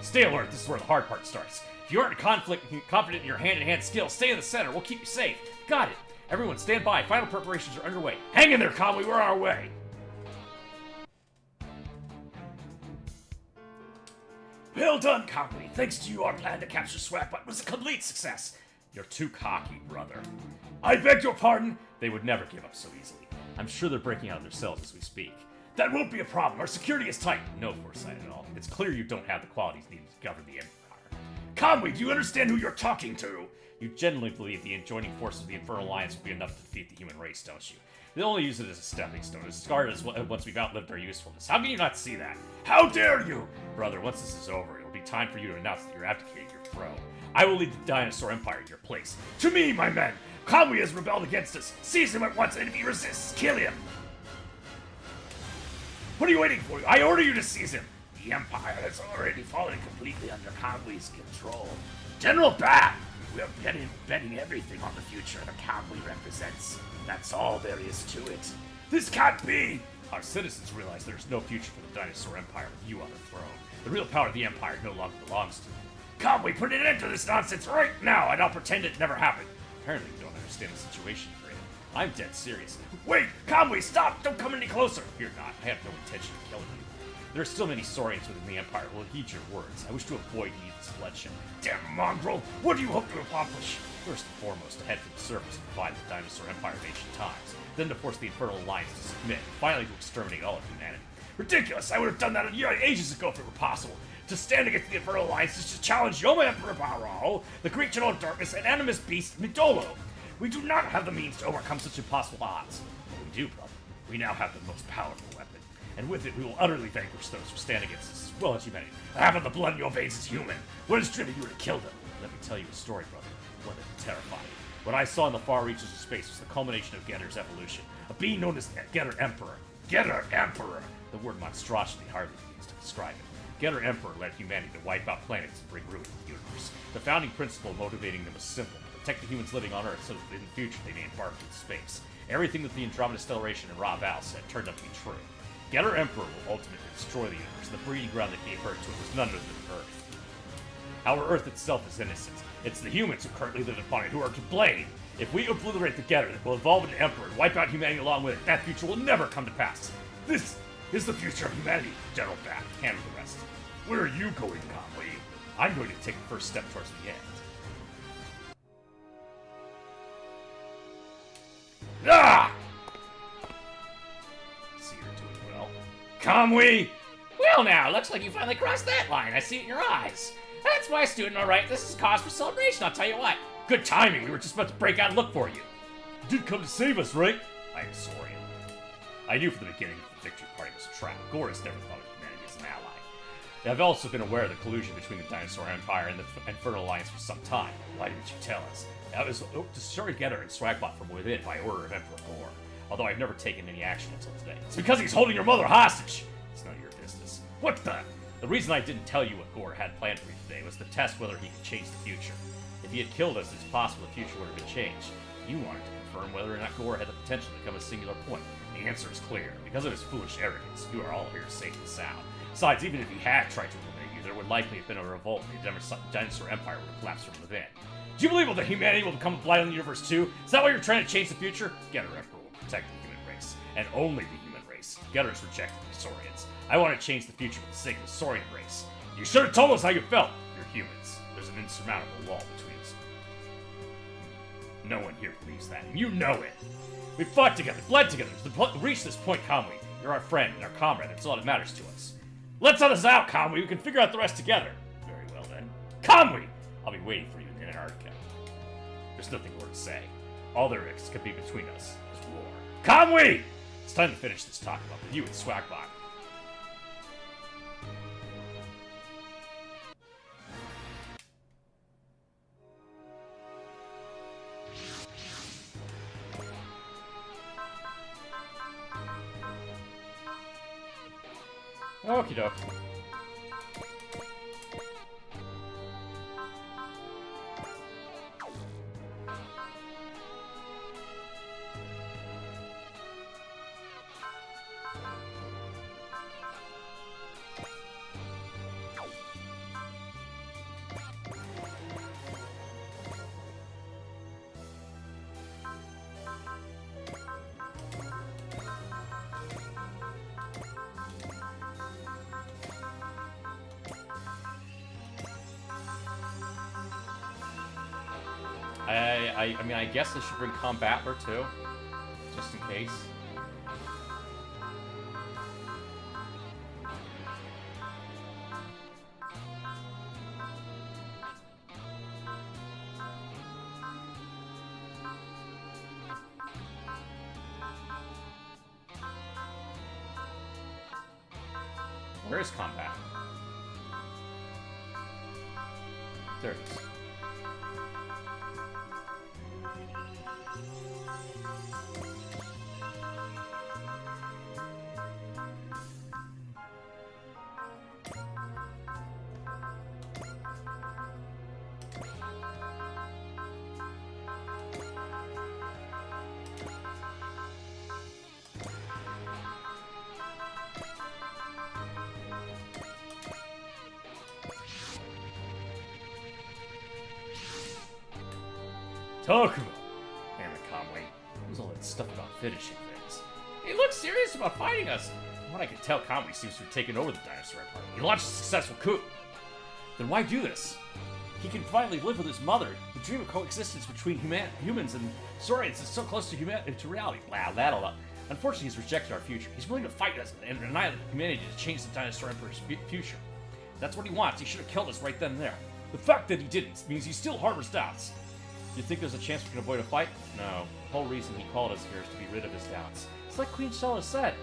Stay alert. This is where the hard part starts. If you aren't confident in your hand-to-hand skills, stay in the center. We'll keep you safe. Got it. Everyone, stand by. Final preparations are underway. Hang in there, Conway. We're on our way. Well done, Conway. Thanks to you, our plan to capture Swagbot was a complete success. You're too cocky, brother. I beg your pardon? They would never give up so easily. I'm sure they're breaking out of their cells as we speak. That won't be a problem. Our security is tight. No foresight at all. It's clear you don't have the qualities needed to govern the Empire. Conway, do you understand who you're talking to? You genuinely believe the adjoining forces of the Infernal Alliance will be enough to defeat the human race, don't you? They'll only use it as a stepping stone, as scarred as once we've outlived our usefulness. How can you not see that? How dare you! Brother, once this is over, it'll be time for you to announce that you're abdicating your throne. I will lead the Dinosaur Empire in your place. To me, my men! Conway has rebelled against us. Seize him at once, and if he resists, kill him! What are you waiting for? I order you to seize him! The Empire has already fallen completely under Conway's control. General Bat! We're betting everything on the future that Conway represents. That's all there is to it. This can't be! Our citizens realize there's no future for the Dinosaur Empire with you on the throne. The real power of the Empire no longer belongs to you. Conway, put an end to this nonsense right now, and I'll pretend it never happened. Apparently you don't understand the situation you're in. I'm dead serious. Wait! Conway, stop! Don't come any closer! Fear not, I have no intention of killing you. There are still many Saurians within the Empire who will heed your words. I wish to avoid needless bloodshed. Damn mongrel! What do you hope to accomplish? First and foremost, to head for the surface and provide the Dinosaur Empire of ancient times. Then to force the Infernal Alliance to submit, and finally to exterminate all of humanity. Ridiculous! I would have done that ages ago if it were possible. To stand against the Infernal Alliance is to challenge Yoma Emperor Barao, the Great General of Darkness, and Animus Beast Midolo. We do not have the means to overcome such impossible odds. But we do, brother. We now have the most powerful weapon. And with it, we will utterly vanquish those who stand against us, as well as humanity. Half of the blood in your veins is human. What has driven you to kill them? Let me tell you a story, brother. One that will terrify you. What I saw in the far reaches of space was the culmination of Getter's evolution. A being known as Getter Emperor. Getter Emperor! The word monstrosity hardly be used to describe it. Getter Emperor led humanity to wipe out planets and bring ruin to the universe. The founding principle motivating them was simple. Protect the humans living on Earth so that in the future they may embark into space. Everything that the Andromeda Stellation and Ra Val said turned out to be true. Getter Emperor will ultimately destroy the universe. The breeding ground that gave birth to it was none other than Earth. Our Earth itself is innocent. It's the humans who currently live upon it who are to blame. If we obliterate the Getter, it will evolve into Emperor and wipe out humanity along with it. That future will never come to pass. This is the future of humanity, General Bat. Handle the rest. Where are you going, Conway? I'm going to take the first step towards the end. Kamui! Well now, looks like you finally crossed that line. I see it in your eyes. That's my student, alright. This is cause for celebration, I'll tell you what. Good timing, we were just about to break out and look for you. You did come to save us, right? I am sorry. I knew from the beginning that the victory party was a trap. Gore has never thought of humanity as an ally. I've also been aware of the collusion between the Dinosaur Empire and the Infernal Alliance for some time. Why didn't you tell us? That was destroyed Getter and Swagbot from within by order of Emperor Gore. Although I've never taken any action until today. It's because he's holding your mother hostage! It's none of your business. What the? The reason I didn't tell you what Gore had planned for you today was to test whether he could change the future. If he had killed us, it's possible the future would have been changed. You wanted to confirm whether or not Gore had the potential to become a singular point. The answer is clear. Because of his foolish arrogance, you are all here safe and sound. Besides, even if he had tried to eliminate you, there would likely have been a revolt and the Dinosaur Empire would have collapsed from within. Do you believe that humanity will become a blight on the universe too? Is that why you're trying to change the future? Getter Emperor will protect the human race, and only the human race. Getter's rejected the Saurians. I want to change the future for the sake of the Saurian race. You should have told us how you felt. You're humans. There's an insurmountable wall between us. No one here believes that, and you know it. We fought together, bled together, to reach this point, Kamui. You're our friend and our comrade, that's all that matters to us. Let's let us out, Kamui. We can figure out the rest together. Very well, then. Kamui! I'll be waiting for you in Antarctica. There's nothing more to say. All there is can be between us is war. Kamui! It's time to finish this talk about you and Swagbot. Okie doke. I mean, I guess I should bring Combattler too, just in case. Where is Combat? There it is. Talk about damn it, Conway. What was all that stuff about finishing things? He looks serious about fighting us. From what I can tell, Conway seems to have taken over the Dinosaur Empire. He launched a successful coup. Then why do this? He can finally live with his mother. The dream of coexistence between humans and Saurians is so close to reality. Blah, blah. Unfortunately, he's rejected our future. He's willing to fight us and annihilate humanity to change the Dinosaur Emperor's future. If that's what he wants. He should have killed us right then and there. The fact that he didn't means he still harbors doubts. Do you think there's a chance we can avoid a fight? No. The whole reason he called us here is to be rid of his doubts. It's like Queen Stella said.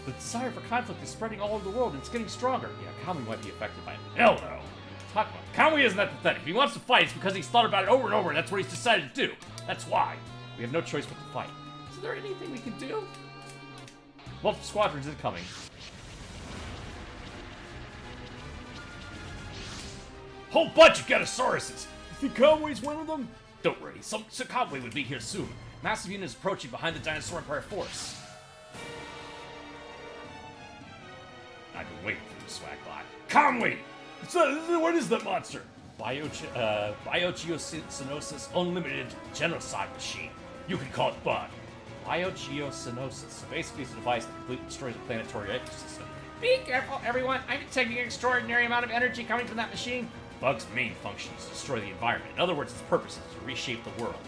The desire for conflict is spreading all over the world and it's getting stronger. Yeah, Kamui might be affected by it. Hell no. Talk about it. Kamui isn't that pathetic. If he wants to fight, it's because he's thought about it over and over and that's what he's decided to do. That's why. We have no choice but to fight. Is there anything we can do? Multiple squadrons incoming. Whole bunch of Getosauruses! You think Conway's one of them? Don't worry, so Conway would be here soon. Massive units approaching behind the Dinosaur Empire force. I've been waiting for you, Swagbot. Conway! What is that monster? Biogeosynosis Unlimited Genocide Machine. You can call it Bug. Biogeosynosis. So basically it's a device that completely destroys the planetary ecosystem. Be careful, everyone. I'm detecting an extraordinary amount of energy coming from that machine. Bug's main function is to destroy the environment. In other words, its purpose is to reshape the world.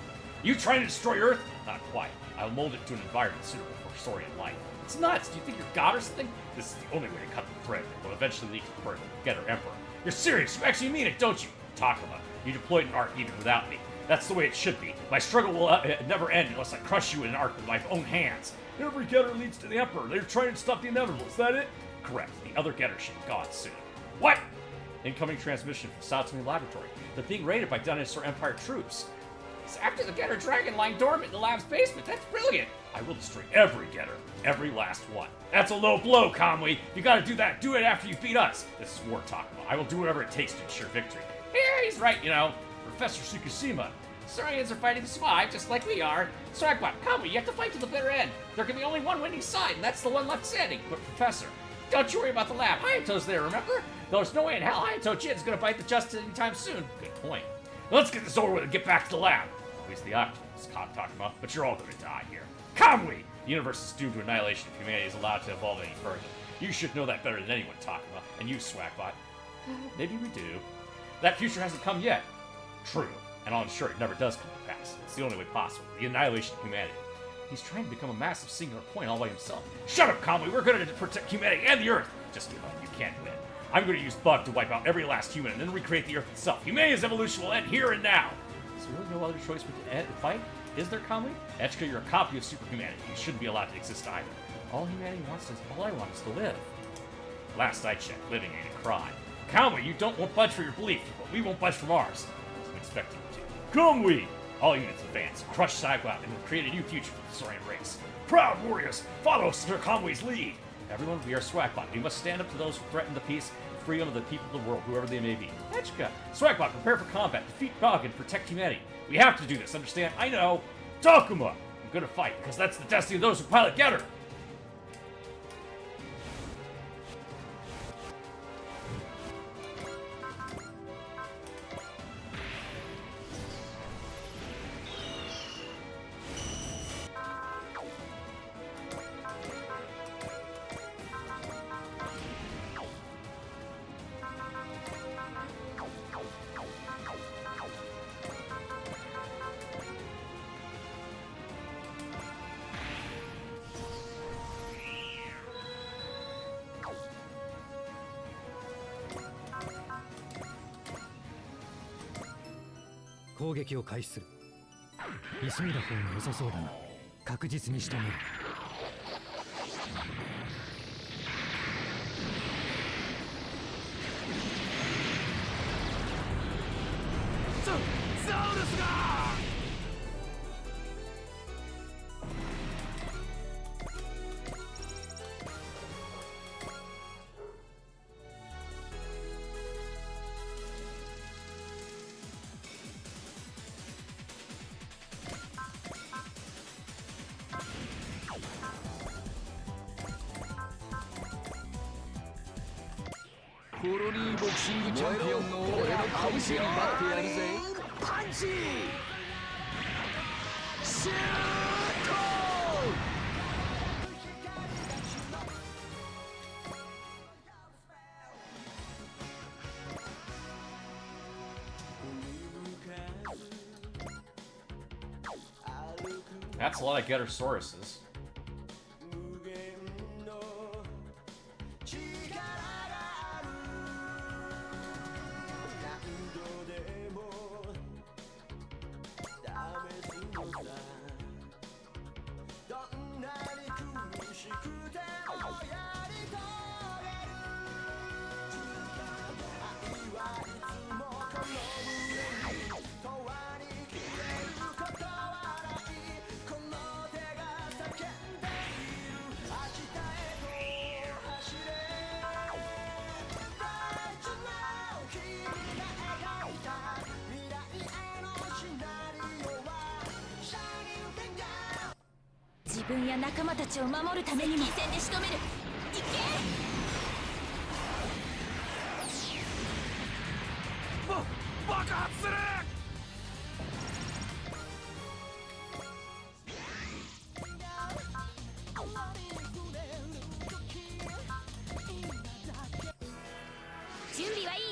You trying to destroy Earth? Not quite. I'll mold it to an environment suitable for Saurian life. It's nuts. Do you think you're God or something? This is the only way to cut the thread that will eventually lead to the birth of the Getter Emperor. You're serious. You actually mean it, don't you? Talk about it. You deployed an arc even without me. That's the way it should be. My struggle will never end unless I crush you in an arc with my own hands. Every Getter leads to the Emperor. They're trying to stop the inevitable. Is that it? Correct. The other Getter should be gone soon. What? Incoming transmission from South Simi Laboratory. They're being raided by Dinosaur Empire troops. It's after the Getter Dragon lying dormant in the lab's basement. That's brilliant. I will destroy every Getter. Every last one. That's a low blow, Kamui. If you gotta do that, do it after you beat us. This is war talk. I will do whatever it takes to ensure victory. Yeah, he's right, you know. Professor Tsukushima. Saurians are fighting to survive, just like we are. Swagbot, Kamui, you have to fight to the bitter end. There can be only one winning side, and that's the one left standing. But Professor, don't you worry about the lab. Hayato's there, remember? There's no way in hell Hayato Jin's gonna fight the Justice anytime soon. Good point. Let's get this over with and get back to the lab. At least the Octopus Cop talking about, but you're all gonna die here. Kamui! The universe is doomed to annihilation if humanity is allowed to evolve any further. You should know that better than anyone talking about. And you, Swagbot. Maybe we do. That future hasn't come yet. True. And I'll ensure it never does come to pass. It's the only way possible. The annihilation of humanity. He's trying to become a massive singular point all by himself. Shut up, Kamui! We're going to protect humanity and the Earth! Just give up. You can't win. I'm going to use Bug to wipe out every last human and then recreate the Earth itself. Humanity's evolution will end here and now! Is there really no other choice but to fight? Is there, Kamui? Etchka, you're a copy of superhumanity. You shouldn't be allowed to exist either. All humanity wants is, all I want is to live. Last I checked, living ain't a crime. Kamui, you don't want budge for your belief, but we won't budge from ours. I was expecting you to. Kamui! All units advance, crush Saigon, and create a new future for the Saurian race. Proud warriors, follow Sir Kamui's lead! Everyone, we are Swagbot. We must stand up to those who threaten the peace and freedom of the people of the world, whoever they may be. Etchka! Swagbot, prepare for combat, defeat Bug, and protect humanity. We have to do this, understand? I know! Takuma! I'm gonna fight, because that's the destiny of those who pilot Getter!攻撃を開始する。急いだ方が良さそうだな。確実に仕留める。ザウルスがコロニーボクシングチャンピオンの俺の拳に待ってやるぜ。パンチシュートThat's a lot of Gettersauruses. "自分や仲間たちを守るためにも戦で仕留める。いけ!」爆発する。準備はいい？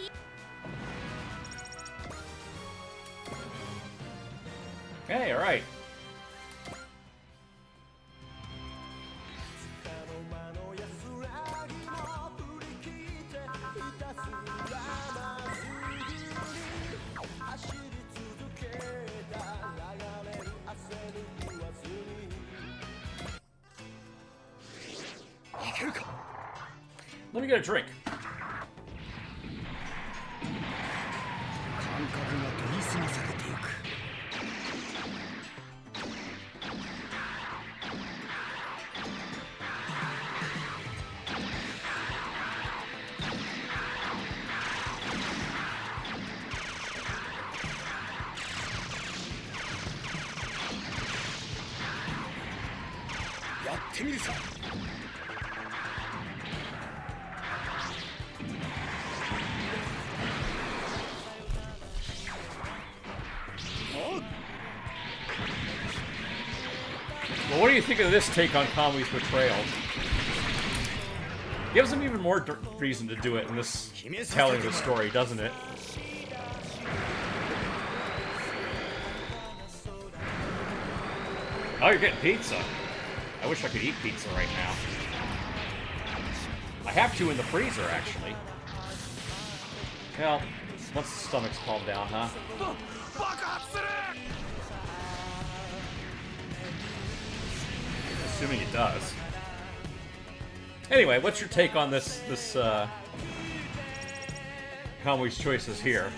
Hey, alright. Let me get a drink. 感覚が研ぎ澄まされていく。やってみるさ。Well, what do you think of this take on Kamui's betrayal? Gives him even more reason to do it in this telling of the story, doesn't it? Oh, you're getting pizza. I wish I could eat pizza right now. I have two in the freezer, actually. Well, once the stomach's calmed down, huh? Assuming it does. Anyway, what's your take on this Kamui's choices here?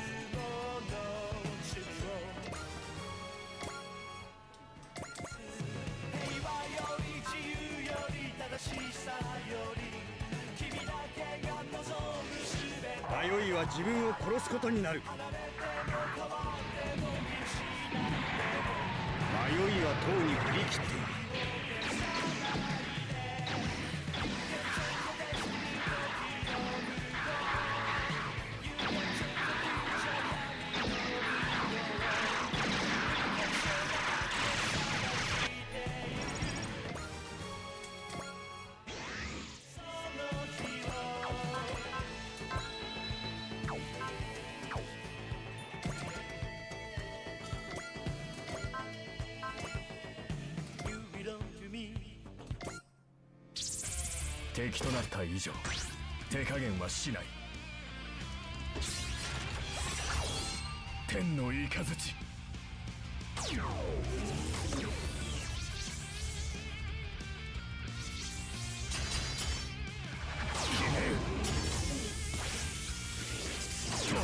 「敵となった以上手加減はしない」「天の雷」と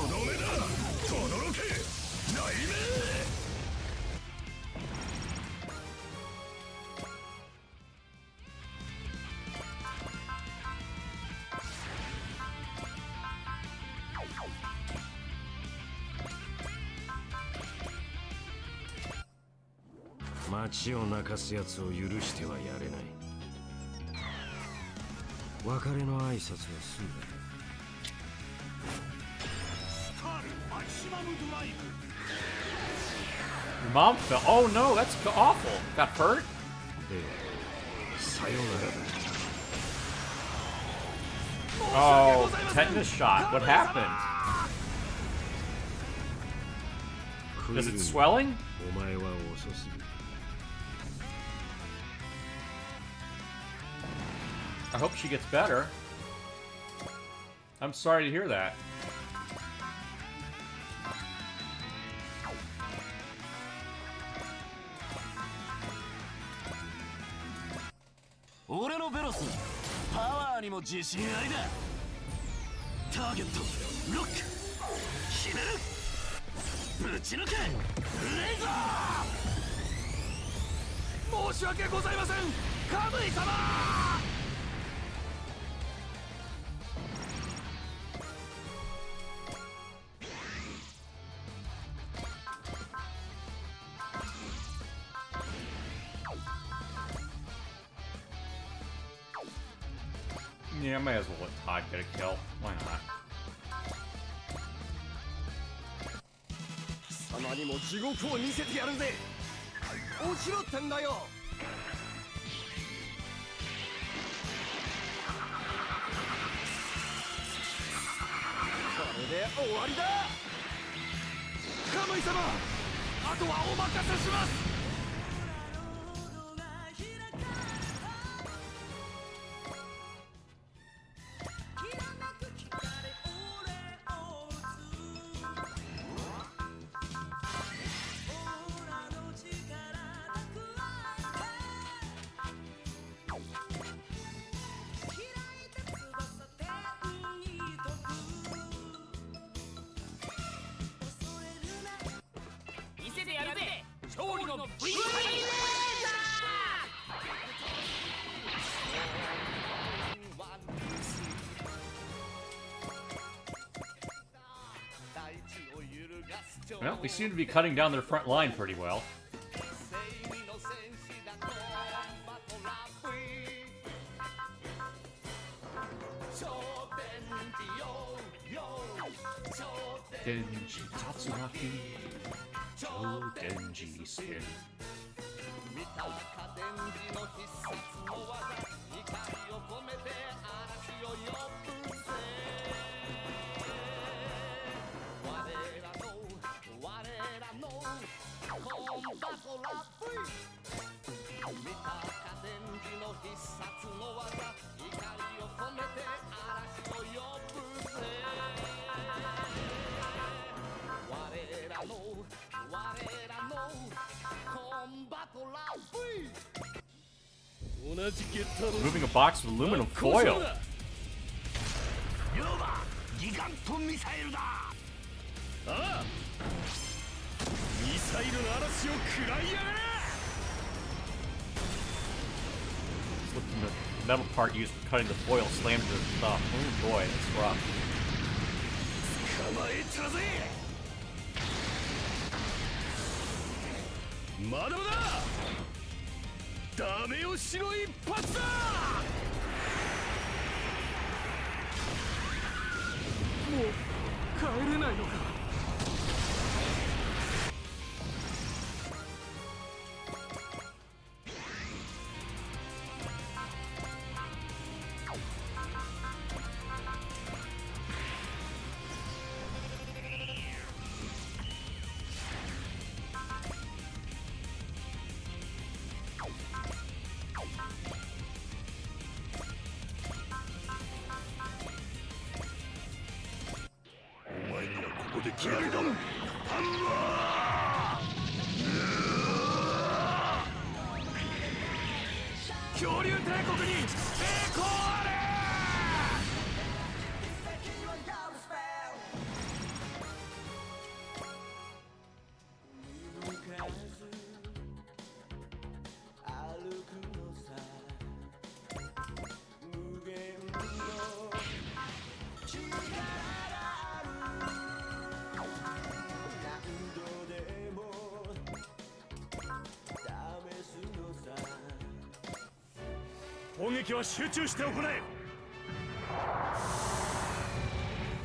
どめだとどろけ雷鳴街を泣かすやつを許してはやれない。別れの挨拶はすぐだ。Your mom fell. Oh no, that's awful. Got hurt? で、さよならだ。Oh, tetanus shot. What happened? Is it swelling? お前は遅すぎる。I hope she gets better. I'm sorry to hear that. Ore no Velos, power にも自信ありだ。ターゲット、ロック、決める。ぶち抜け、レイザー。申し訳ございません、カムイ様。Yeah, I might as well let Todd get a kill. Why not? 貴様にも地獄を見せてやるぜ。落ちろってんだよ。これで終わりだ。カムイ様、あとはお任せします。見せてやるぜ、勝利の V レーザー。 Well, we seem to be cutting down their front line pretty well. Denji Tatsuraki, Denji Spin. 見たか電磁の必殺の技、怒りを込めて嵐を呼ぶぜ。我らのコンバトラ V。 見たか電磁の必殺の技、怒りを込めて嵐を呼ぶぜ。我らのコンバトラ V。 同じゲッターの Moving a box with aluminum foil. 要はギガントミサイルだ。ああ、ミサイルの嵐を食らいやがれ。 Looking at the metal part used for cutting the foil slammed to the top. Oh boy, that's rough. 捕まえたぜ。まだまだダメ押しの一発だ。もう帰れないのか。お前にはここで決めるだ。ハンマー。恐竜帝国に栄光あれ。攻撃は集中して行え。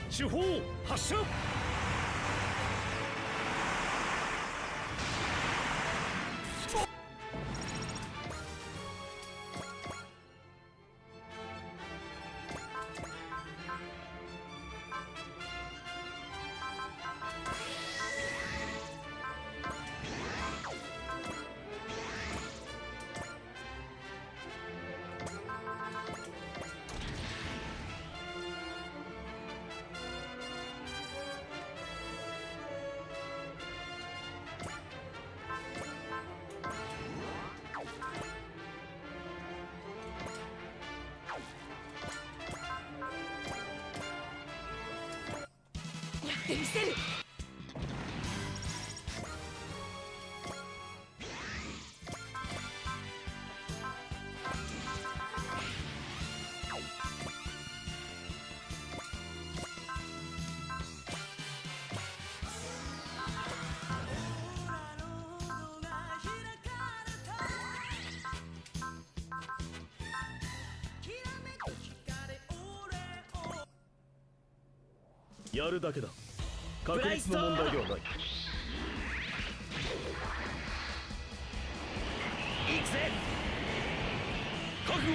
手法発射。ってみせる。やるだけだ。確率の問題ではない。行くぜ。覚悟。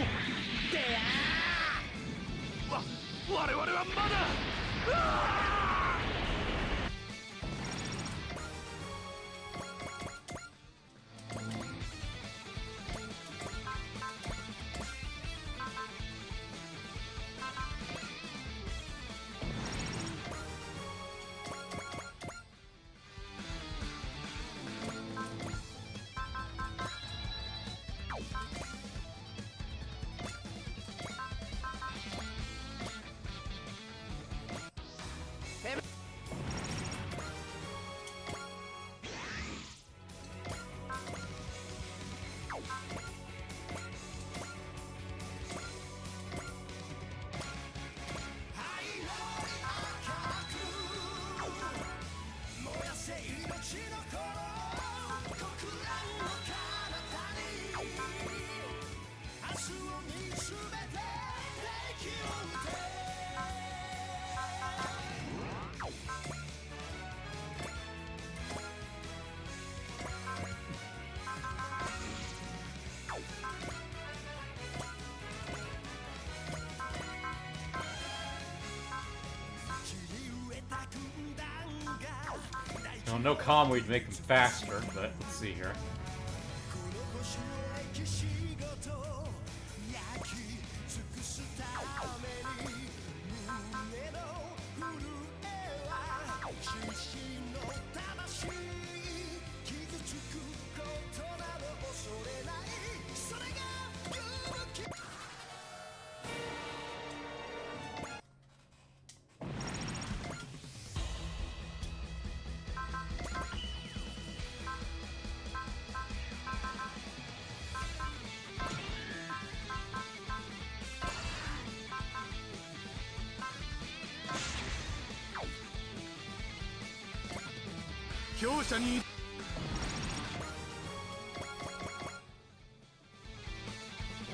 我々はまだ。no calm way to make them faster, but let's see here.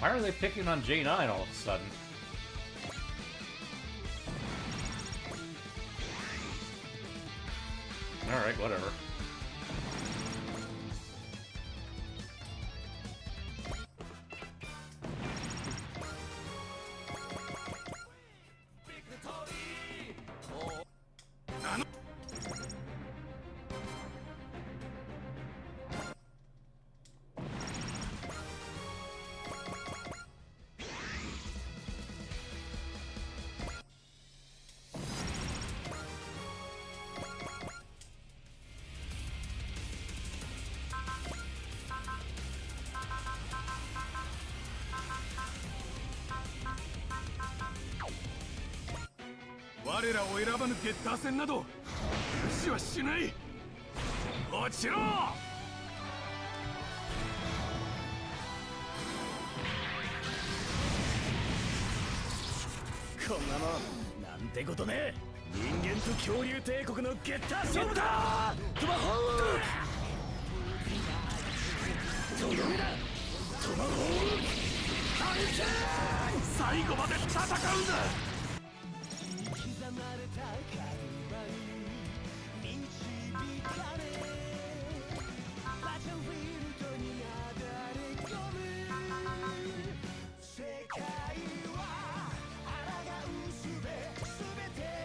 Why are they picking on J9 all of a sudden? Alright, whatever.我らを選ばぬゲッター戦など無視はしない。落ちろ。こんなもんなんてことね。人間と恐竜帝国のゲッター勝負だ。トマホークとどめだ。トマホークハリケーン。最後まで戦うんだ。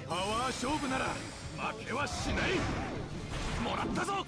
パワー勝負なら負けはしない。もらったぞ。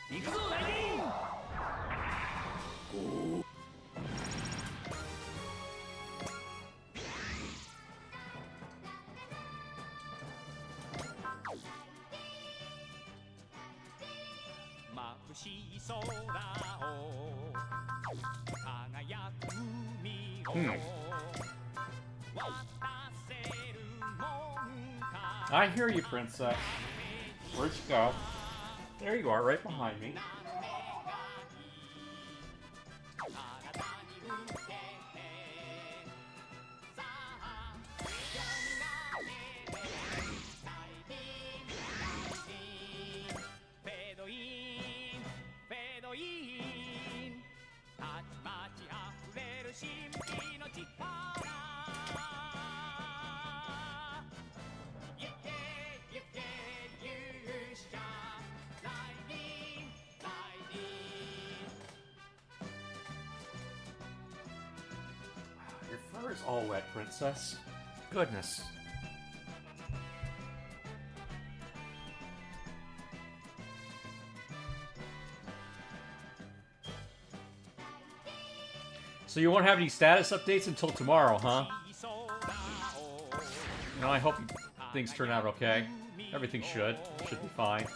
行くぞライディン。眩しい空を輝く海を渡せるもんか。 I hear you, Princess. Where'd you go? There you are, right behind me. Your fur is all wet, Princess. Goodness. So you won't have any status updates until tomorrow, huh? You know, I hope things turn out okay. Everything should be fine.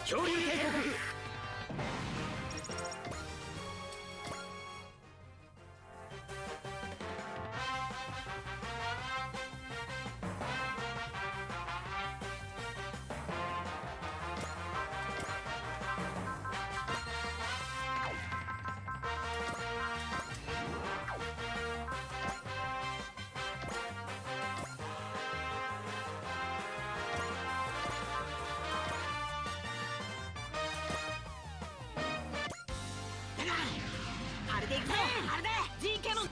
恐竜帝国。あれでいくぜ、あれで GK の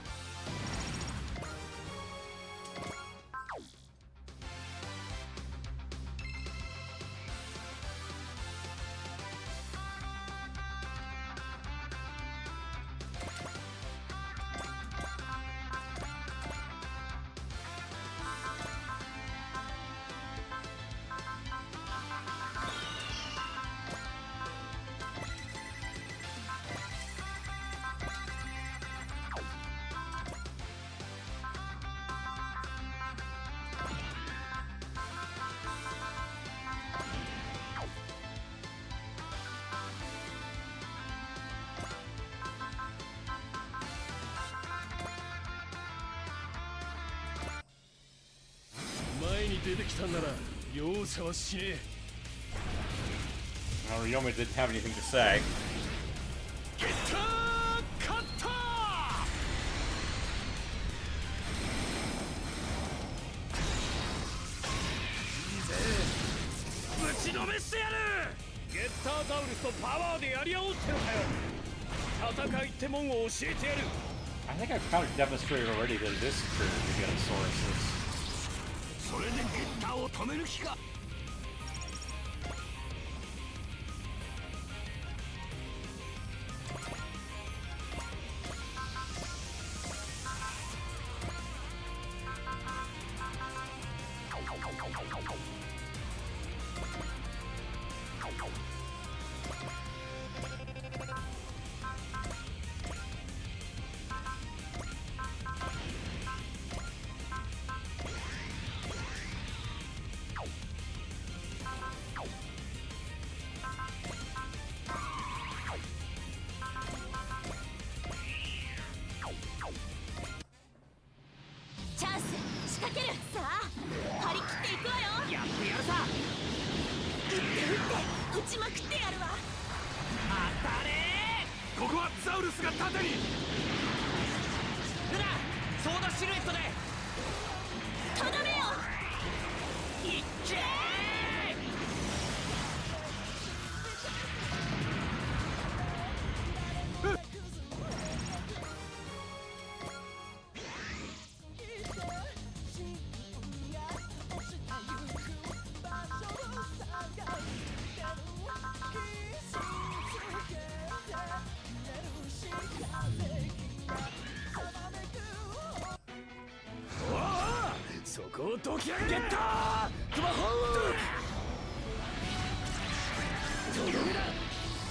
前に出てきたんなら容赦はしねえ。 Well, Ryoma didn't have anything to say. ゲッターカッター。いいぜ、ぶちのめしてやる。ゲッターザウルスとパワーでやり合おうってのかよ。戦いってもんを教えてやる。 I think I've kind of demonstrated already that it is superior to Gigantosauruses. それでゲッターを止める気か。チャンス仕掛ける。さあ張り切っていくわよ。やってやるさ。打って打ちまくってやるわ。当たれここはザウルスが縦に。ルナ、ソードシルエットでとどめよ。いっけー。そこをどき上げゲッタートマホーク。とどめだ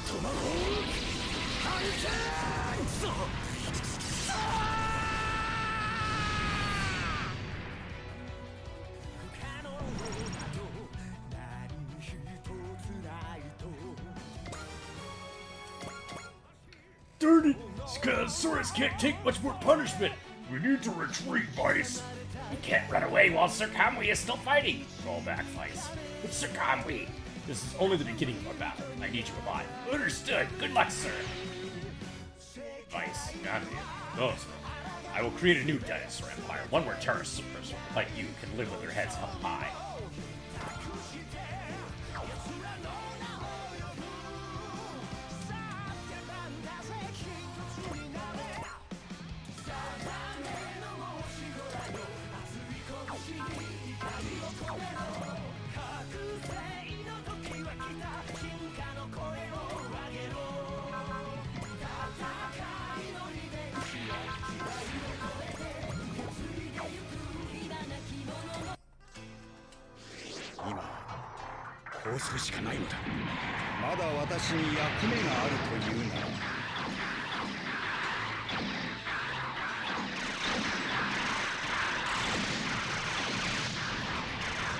トマホークハリケーン。Darn it! Spinosaurus can't take much more punishment! We need to retreat, Vice! We can't run away while Sir Kamui is still fighting! Roll back, Vice. It's Sir Kamui! This is only the beginning of our battle. I need you alive. Understood! Good luck, sir! Vice, Kamui, those. I will create a new dinosaur empire, one where terrorists like you can live with their heads up high.今こうするしかないのだ。まだ私に役目があるというなら。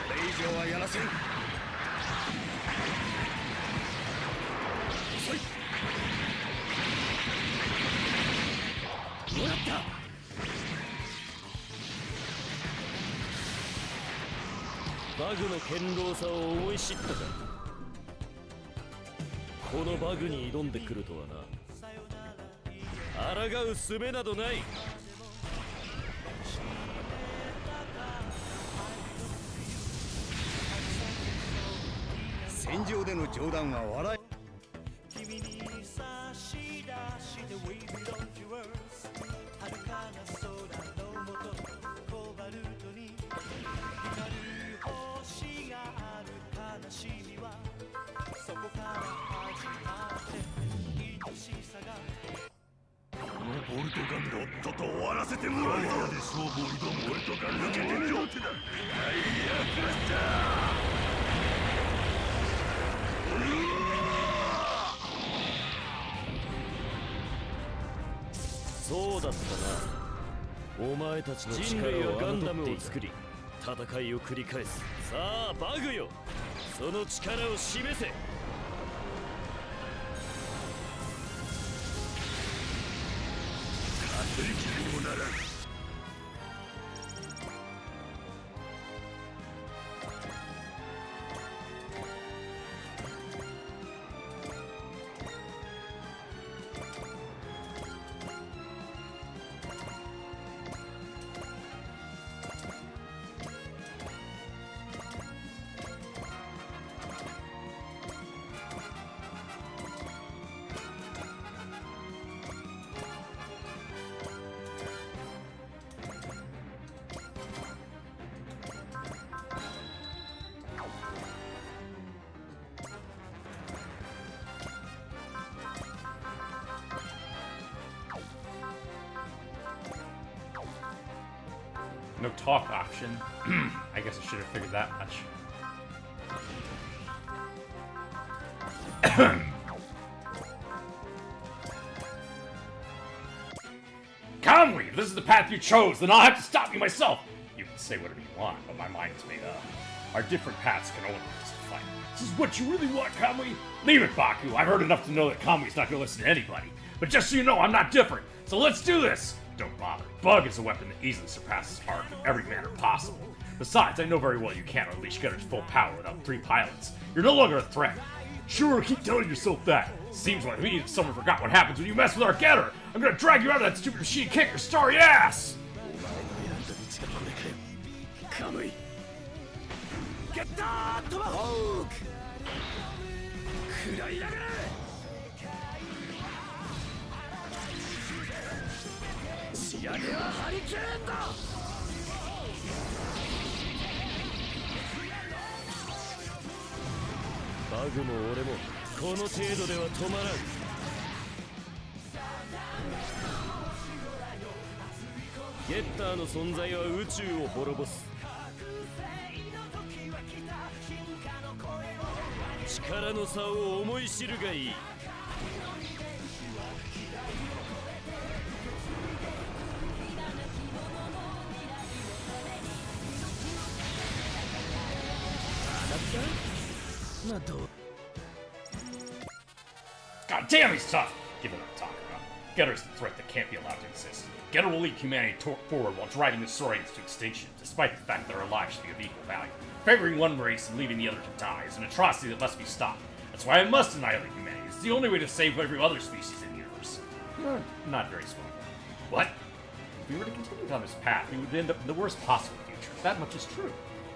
これ以上はやらせん。遅い。もらった。バグの堅牢さを思い知ったか。このバグに挑んでくるとはな。抗う術などない。戦場での冗談は笑い。ボルトガンだとっとと終わらせてもらうぞ。で勝負を挑むボルトガン抜けて両手だ。ダイヤクラスター。そうだったな。お前たちの力をガンダムを作り戦いを繰り返す。さあバグよ、その力を示せ。勝てる気にもならん。No talk option. I guess I should have figured that much. Conway, if this is the path you chose, then I'll have to stop you myself! You can say whatever you want, but my mind is made up. Our different paths can only lead us to fight. This is what you really want, Conway? Leave it, Baku. I've heard enough to know that Conway's not gonna listen to anybody. But just so you know, I'm not different. So let's do this! Don't bother. Bug is a weapon that easily surpasses Arc in every manner possible. Besides, I know very well you can't unleash Getter's full power without 3 pilots. You're no longer a threat. Sure, keep telling yourself that. Seems like me and someone forgot what happens when you mess with our Getter. I'm gonna drag you out of that stupid machine and kick your starry ass! Get that tomahawk! 食らいやがれ! 仕上げはハリケーンだ! バグも俺もこの程度では止まらん。ゲッターの存在は宇宙を滅ぼす。力の差を思い知るがいい。God damn, he's tough! Give it what I'm talking about. Getter's the threat that can't be allowed to exist. Getter will lead humanity forward while driving the Saurians to extinction, despite the fact that our lives should be of equal value. Favoring one race and leaving the other to die is an atrocity that must be stopped. That's why I must annihilate humanity. It's the only way to save every other species in the universe. Not very smart. What? If we were to continue down this path, we would end up in the worst possible future. That much is true.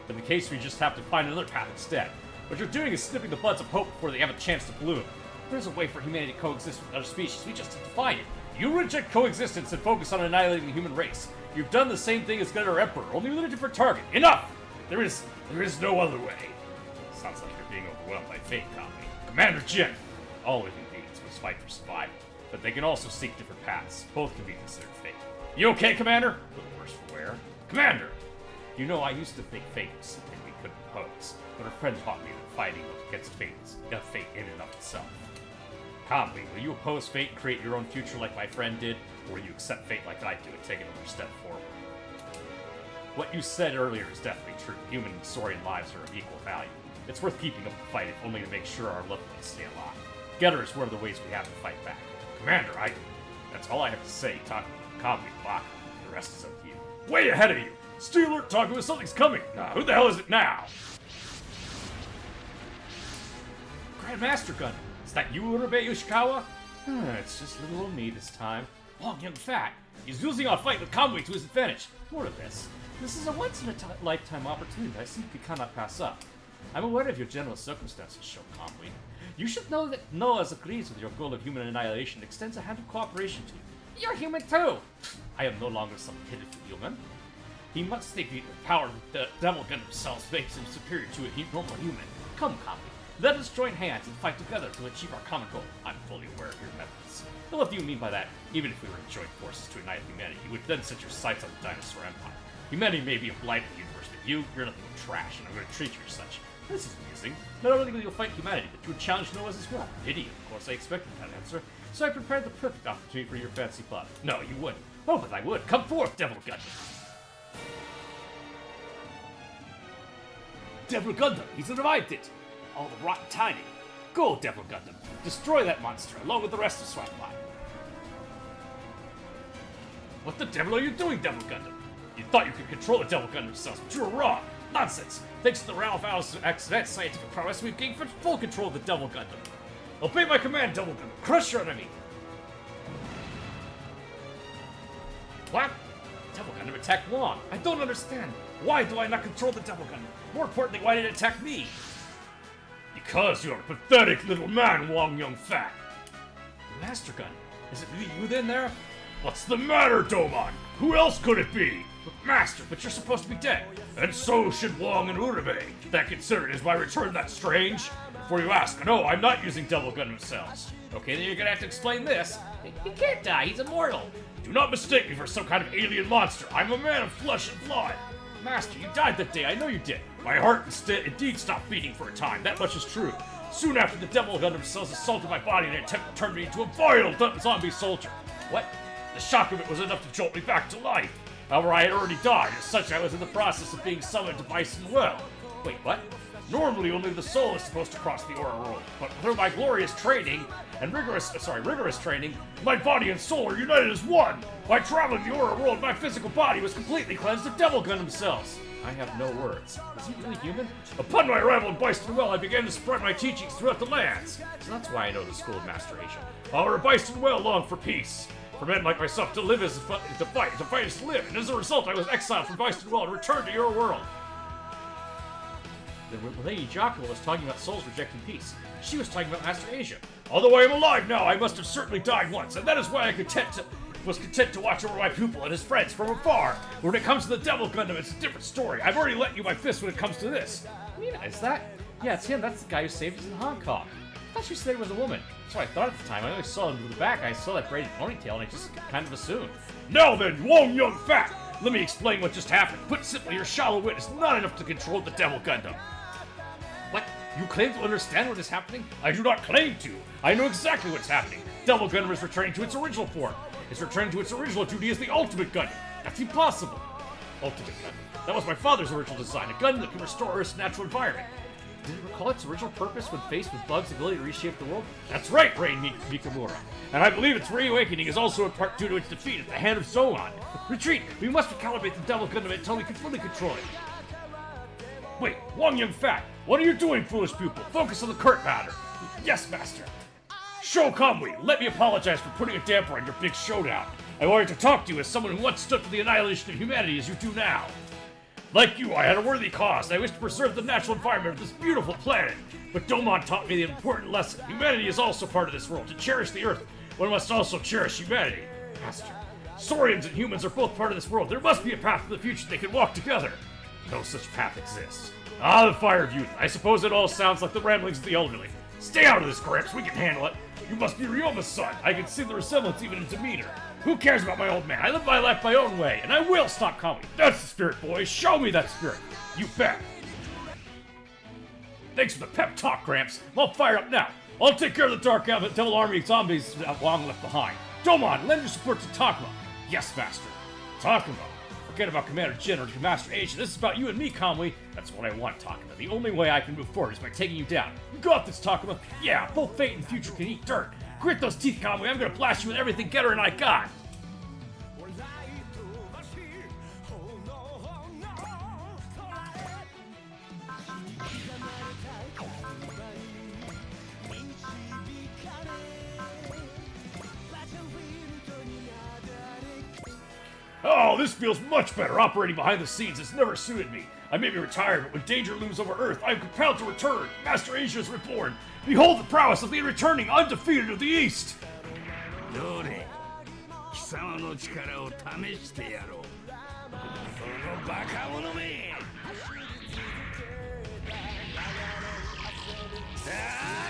But in the case we just have to find another path instead. What you're doing is snipping the buds of hope before they have a chance to bloom. If there's a way for humanity to coexist with other species, we just have to find it. You reject coexistence and focus on annihilating the human race. You've done the same thing as Getter Emperor, only with a different target. Enough! There is no other way. Sounds like you're being overwhelmed by fate, Conway. Commander Jin! All living beings must fight for survival, but they can also seek different paths. Both can be considered fate. You okay, Commander? A little worse for wear. Commander! You know, I used to think fate was something we couldn't oppose, but a friend taught me that fighting against fate is fate in and of itself. Conway, will you oppose fate and create your own future like my friend did, or will you accept fate like I do and take another step forward? What you said earlier is definitely true. Human and Saurian lives are of equal value. It's worth keeping up the fight, if only to make sure our loved ones stay alive. Getter is one of the ways we have to fight back. Commander, that's all I have to say. Talking to Conway and Bach. The rest is up to you. Way ahead of you! Stay alert, talking with something's coming! Who the hell is it now? Grandmaster Gun! Is that you, Urabe Yoshikawa? It's just little old me this time. Long young fat. He's losing our fight with Conway to his advantage. More of this. This is a once-in-a-lifetime opportunity I simply cannot pass up. I'm aware of your general circumstances, Show Conway. You should know that Noah agrees with your goal of human annihilation and extends a hand of cooperation to you. You're human too! I am no longer some pitiful human. He must think the power of the devil gun himself makes him superior to a normal human. Come, Conway. Let us join hands and fight together to achieve our common goal. I'm fully aware of your methods. But what do you mean by that? Even if we were to join forces to unite humanity, you would then set your sights on the dinosaur empire. Humanity may be a blight in the universe, but you're nothing but trash, and I'm going to treat you as such. This is amusing. Not only will you fight humanity, but you would challenge Noah's as well. Idiot, of course, I expected that answer. So I prepared the perfect opportunity for your fancy plot. No, you wouldn't. Oh, but I would. Come forth, Devil Gundam! Devil Gundam, he's revived it! All the rotten tiny. Go, Devil Gundam. Destroy that monster, along with the rest of Swapline. What the devil are you doing, Devil Gundam? You thought you could control the Devil Gundam cells, but you were wrong. Nonsense! Thanks to the Ralph Al's advanced scientific prowess, we've gained full control of the Devil Gundam. Obey my command, Devil Gundam. Crush your enemy. What? Devil Gundam attacked Wong. I don't understand. Why do I not control the Devil Gundam? More importantly, why did it attack me? Because you're a pathetic little man, Wong Young Fat. Master Gun, is it really you then there? What's the matter, Domon? Who else could it be? Master, but you're supposed to be dead. And so should Wong and Urabe. That considered, is my return that strange? Before you ask, no, I'm not using Devil Gundam cells. Okay, then you're gonna have to explain this. He can't die, he's immortal. Do not mistake me for some kind of alien monster. I'm a man of flesh and blood. Master, you died that day, I know you did. My heart indeed stopped beating for a time, that much is true. Soon after the Devil Gundam cells assaulted my body and attempted to turn me into a vile zombie soldier. What? The shock of it was enough to jolt me back to life. However, I had already died. As such, I was in the process of being summoned to Bison Well. Wait, what? Normally, only the soul is supposed to cross the aura world, but through my glorious training and rigorous training, my body and soul are united as one. By traveling the aura world, my physical body was completely cleansed of Devil Gundam cells. I have no words. Is he really human? Upon my arrival in Bison Well, I began to spread my teachings throughout the lands. So that's why I know the School of Master Asia. However, Bison Well longed for peace. For men like myself to live is to fight is to live, and as a result, I was exiled from Bison Well and returned to your world. The Lady Giacomo was talking about souls rejecting peace. She was talking about Master Asia. Although I am alive now, I must have certainly died once, and that is why I was content to watch over my pupil and his friends from afar. When it comes to the Devil Gundam, it's a different story. I've already let you my fist when it comes to this. Mina, is that? Yeah, it's him. That's the guy who saved us in Hong Kong. I thought you said it was a woman. That's what I thought at the time. I always saw him to the back. I saw that braided ponytail, and I just kind of assumed. Now then, Wong Young Fat! Let me explain what just happened. Put simply, your shallow wit is not enough to control the Devil Gundam. What? You claim to understand what is happening? I do not claim to. I know exactly what's happening. Devil Gundam is returning to its original form. It's returning to its original duty as the Ultimate Gundam. That's impossible. Ultimate Gundam. That was my father's original design, a Gundam that can restore Earth's natural environment. Did it recall its original purpose when faced with Bug's ability to reshape the world? That's right, Rain Mikamura. And I believe its reawakening is also in part due to its defeat at the hand of Zoan. Retreat! We must recalibrate the Devil Gundam until we can fully control it. Wait, Wong Young Fat! What are you doing, foolish pupil? Focus on the current matter. Yes, Master. Sho Kamui, let me apologize for putting a damper on your big showdown. I wanted to talk to you as someone who once stood for the annihilation of humanity as you do now. Like you, I had a worthy cause. I wish to preserve the natural environment of this beautiful planet. But Domon taught me the important lesson. Humanity is also part of this world. To cherish the Earth, one must also cherish humanity. Master, Saurians and humans are both part of this world. There must be a path to the future they can walk together. No such path exists. Ah, the fire of youth. I suppose it all sounds like the ramblings of the elderly. Stay out of this, Gramps. We can handle it. You must be Ryoma's son. I can see the resemblance even in demeanor. Who cares about my old man? I live my life my own way, and I will stop Kamui. That's the spirit, boys. Show me that spirit. You bet. Thanks for the pep talk, Gramps. I'll fire up now. I'll take care of the Dark Devil Army zombies Wong left behind. Domon, lend your support to Takuma. Yes, Master. Takuma. Forget about Commander Jin or Master Asia. This is about you and me, Kamui. That's what I want, Takuma. The only way I can move forward is by taking you down. You got this, Takuma. Yeah, both fate and future can eat dirt. Grit those teeth, Kamui. I'm gonna blast you with everything Getter and I got. Oh, this feels much better. Operating behind the scenes has never suited me. I may be retired, but when danger looms over Earth, I am compelled to return. Master Asia is reborn. Behold the prowess of the returning undefeated of the East. どれ貴様の力を試してやろうそのバカ者めダ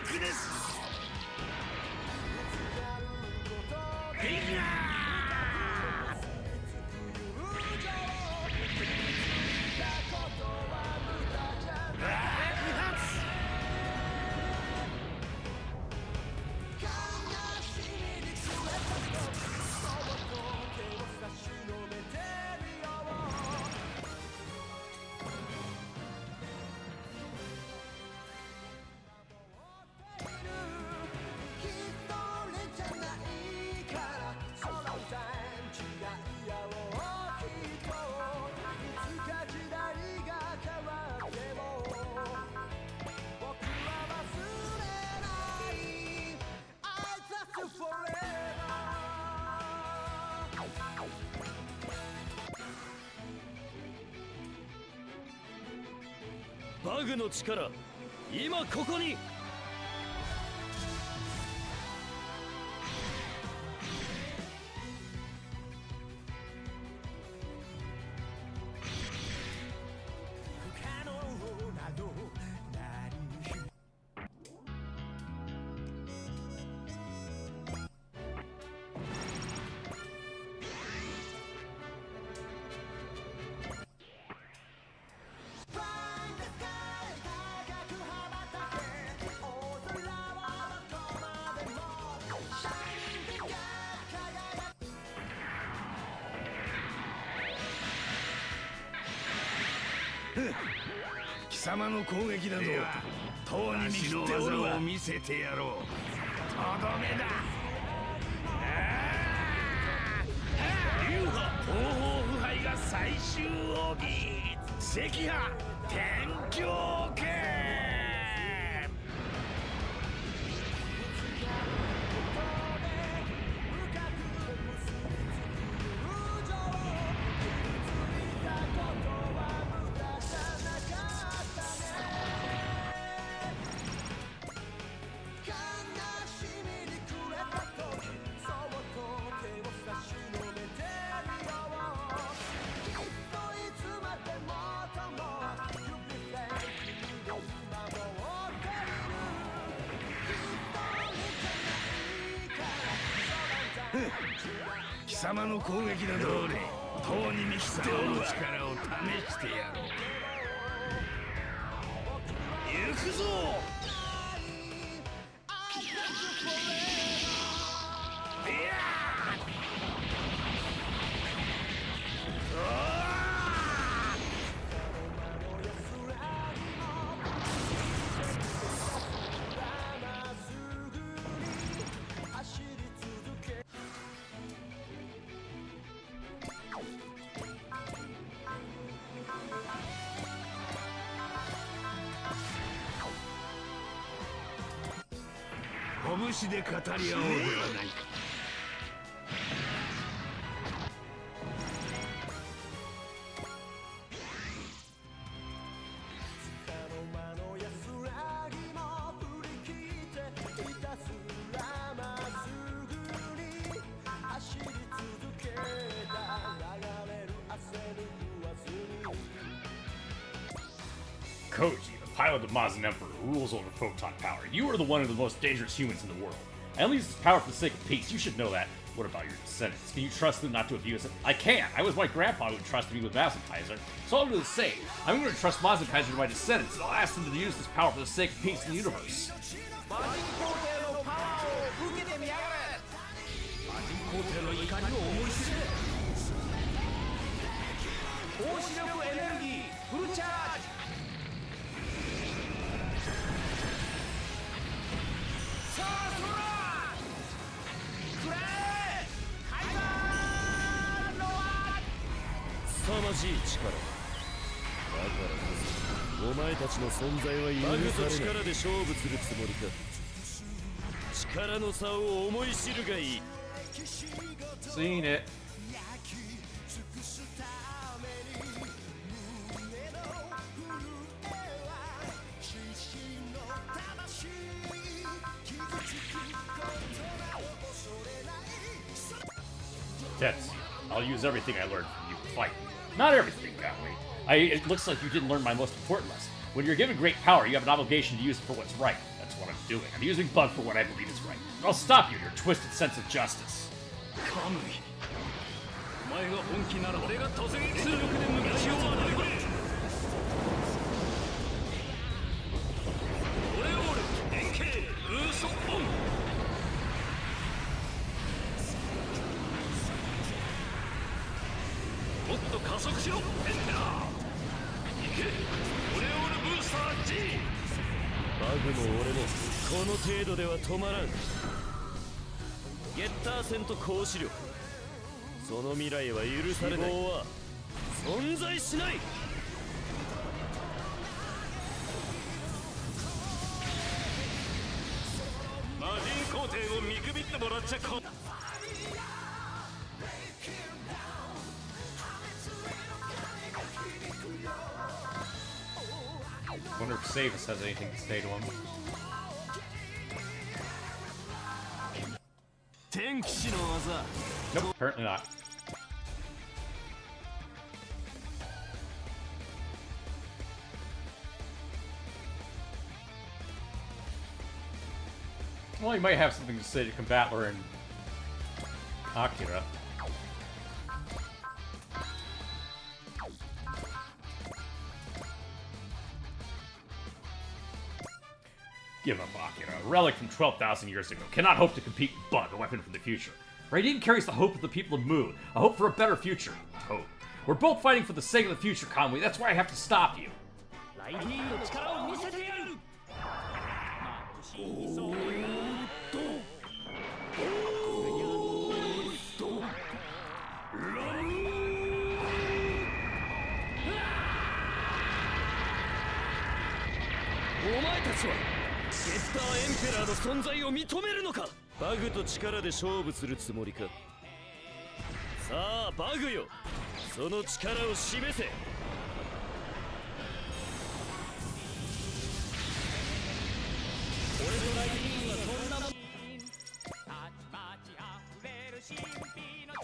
ークです。バグの力、今ここに。貴様の攻撃などとうに見切っておるわ。見せてやろう。とどめだ。流派東方腐敗が最終奥義、赤波天狂剣。貴様の攻撃などとうに見切っておるわ。力を試してやろう。行くぞ。拳で語り合おうではないか。Koji, the pilot of Mazin Emperor, rules over photon power. You are the one of the most dangerous humans in the world. I only use this power for the sake of peace. You should know that. What about your descendants? Can you trust them not to abuse it? I can't. I was my grandpa who trusted me with Mazenkaiser. So I'm going to say, I'm going to trust Mazenkaiser to my descendants, and I'll ask them to use this power for the sake of peace in the universe.凄まじい力だからこそお前たちの存在は許されない。バグと力で勝負するつもりか。力の差を思い知るがいい。 Seen it. Tets, I'll use everything I learned from you to fight. Not everything, that way. It looks like you didn't learn my most important lesson. When you're given great power, you have an obligation to use it for what's right. doing. I'm using Bug for what I believe is right. I'll stop you in your twisted sense of justice. カムイお前が本気なら俺が突撃する力で抜きを与えてくれオレオール円形ウーソオンもっと加速しろエンペラー行けオレオールブースター G バグも俺もこの程度では止まらん。ゲッター戦と行使力、その未来は許されない。希望は存在しない。魔人皇帝を見くびってもらっちゃこWonder if Savis has anything to say to him. 天騎士の技 Nope, apparently not. Well, he might have something to say to Combatler and Akira. Give up, Akira. A relic from 12,000 years ago. Cannot hope to compete with Bug, a weapon from the future. Raiden carries the hope of the people of Mu, a hope for a better future. Hope. We're both fighting for the sake of the future, Conway. That's why I have to stop you. ライディーの力を見せてやる。お前たちはゲッターエンペラーの存在を認めるのか。バグと力で勝負するつもりか。さあバグよ、その力を示せ。俺のライディーはそんなもん。たちまち溢れる神秘の力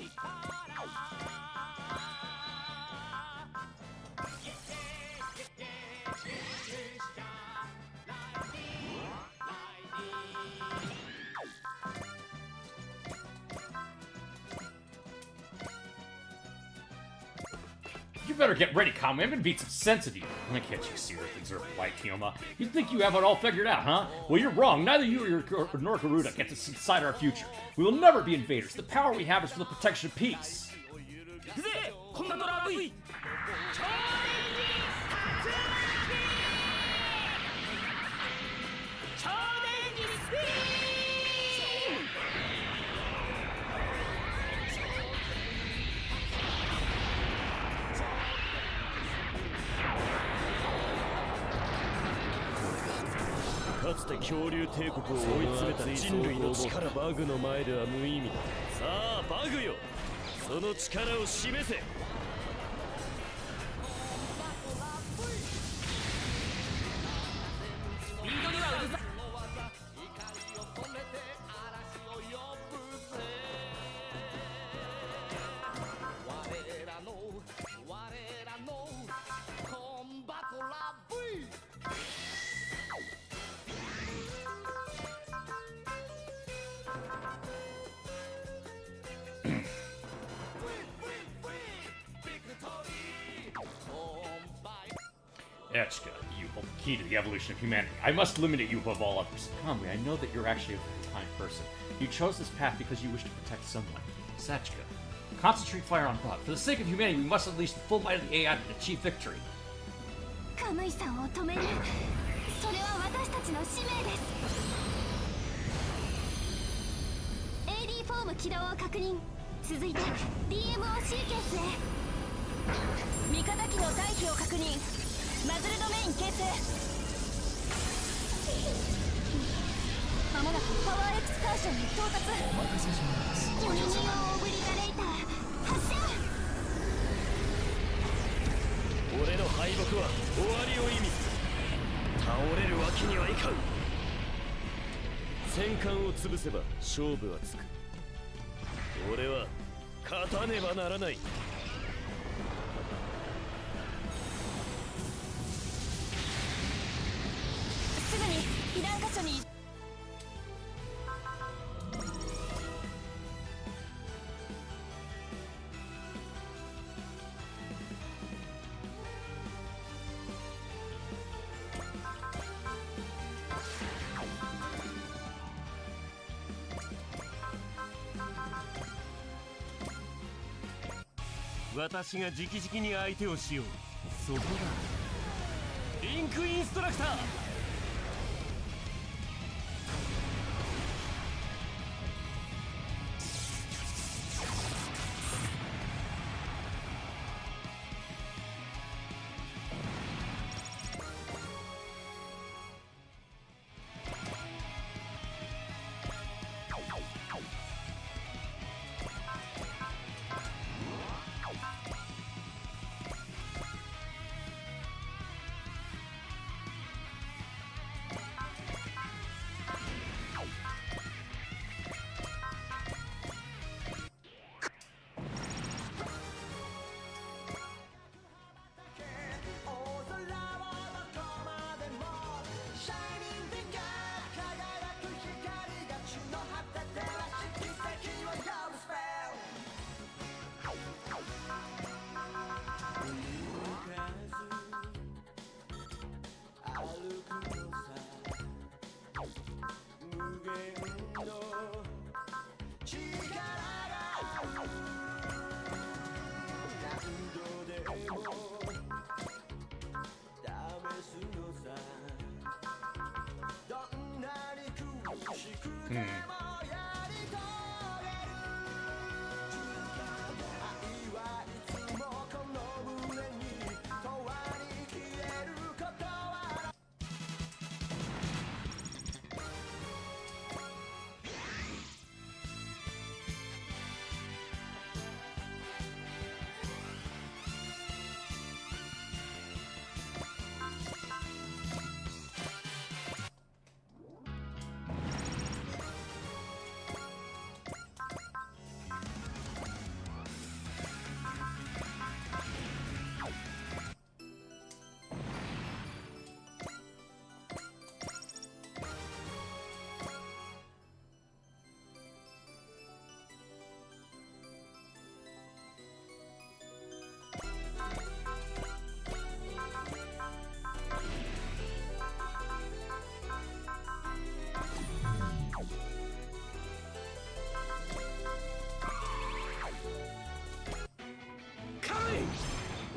You better get ready, Conway. I'm gonna beat some sense into you. Why can't you see that things are like, Kyoma? You think you have it all figured out, huh? Well, you're wrong. Neither you nor Garuda get to decide our future. We will never be invaders. The power we have is for the protection of peace. ぜコンダドラ V 超電磁スピーかつて恐竜帝国を追い詰めた人類の力、バグの前では無意味だ。さあバグよ、その力を示せ。スピードにはうるさい。怒りを止めて嵐を呼ぶぜ我らのコンバトラ V Echka, you hold the key to the evolution of humanity. I must eliminate you above all others. Conway, I know that you're actually a very kind person. You chose this path because you wish to protect someone. Sachka, concentrate fire on Bug. For the sake of humanity, we must unleash the full might of the AI to achieve victory. カムイさんを止める、それは私たちの使命です。 AD フォーム起動を確認。続いて DMO シーケンスへ。味方機の退避を確認。マズルドメイン形成。まもなくパワーエクスカーションに到達。お任せします。ユニオンオブリガレーター発射。俺の敗北は終わりを意味する。倒れるわけにはいかん。戦艦を潰せば勝負はつく。俺は勝たねばならない。すぐに避難箇所に。私が直々に相手をしよう。そこだ。リンクインストラクター。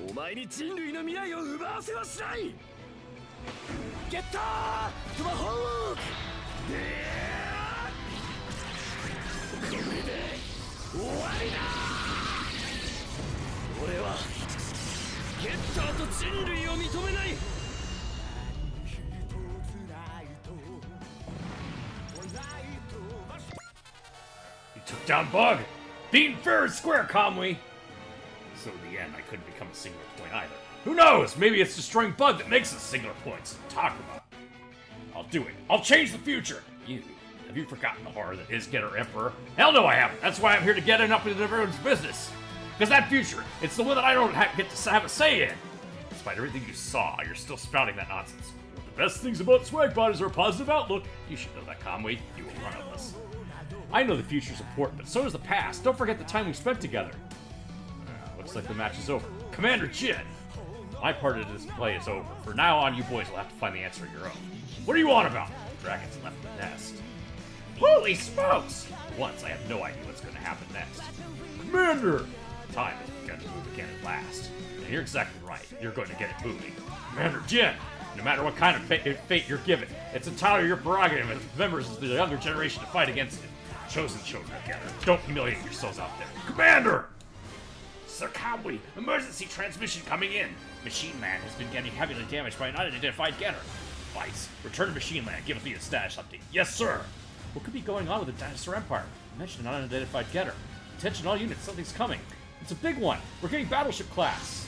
お前に人類の未来を奪わせはしない。ゲッタートマホーク。これで終わりだ。俺はゲッターと人類を認めない。You took down Bug! Being fair and square, Conway! So in the end, I couldn't become a singular point either. Who knows? Maybe it's destroying Bug that makes us singular points to talk about. I'll do it. I'll change the future! Have you forgotten the horror that is Getter Emperor? Hell no I haven't! That's why I'm here to get in up into everyone's business! Because that future, it's the one that I don't get to have a say in! Despite everything you saw, you're still spouting that nonsense. One of the best things about Swagbot is our positive outlook. You should know that, Conway. You were one of us. I know the future's important, but so is the past. Don't forget the time we spent together. Looks like the match is over. Commander Jin! My part of this play is over. From now on, you boys will have to find the answer on your own. What are you on about? Dragons left the nest. Holy smokes! For once, I have no idea what's going to happen next. Commander! Time is going to move again at last. And you're exactly right. You're going to get it moving. Commander Jin! No matter what kind of fate you're given, it's entirely your prerogative as members of the younger generation to fight against it. Chosen children together. Don't humiliate yourselves out there. Commander! Sir Conway, emergency transmission coming in. Machine Land has been getting heavily damaged by an unidentified getter. Vice, return to Machine Land. Give us the status update. Yes, sir. What could be going on with the Dinosaur Empire? You mentioned an unidentified getter. Attention all units, something's coming. It's a big one. We're getting battleship class.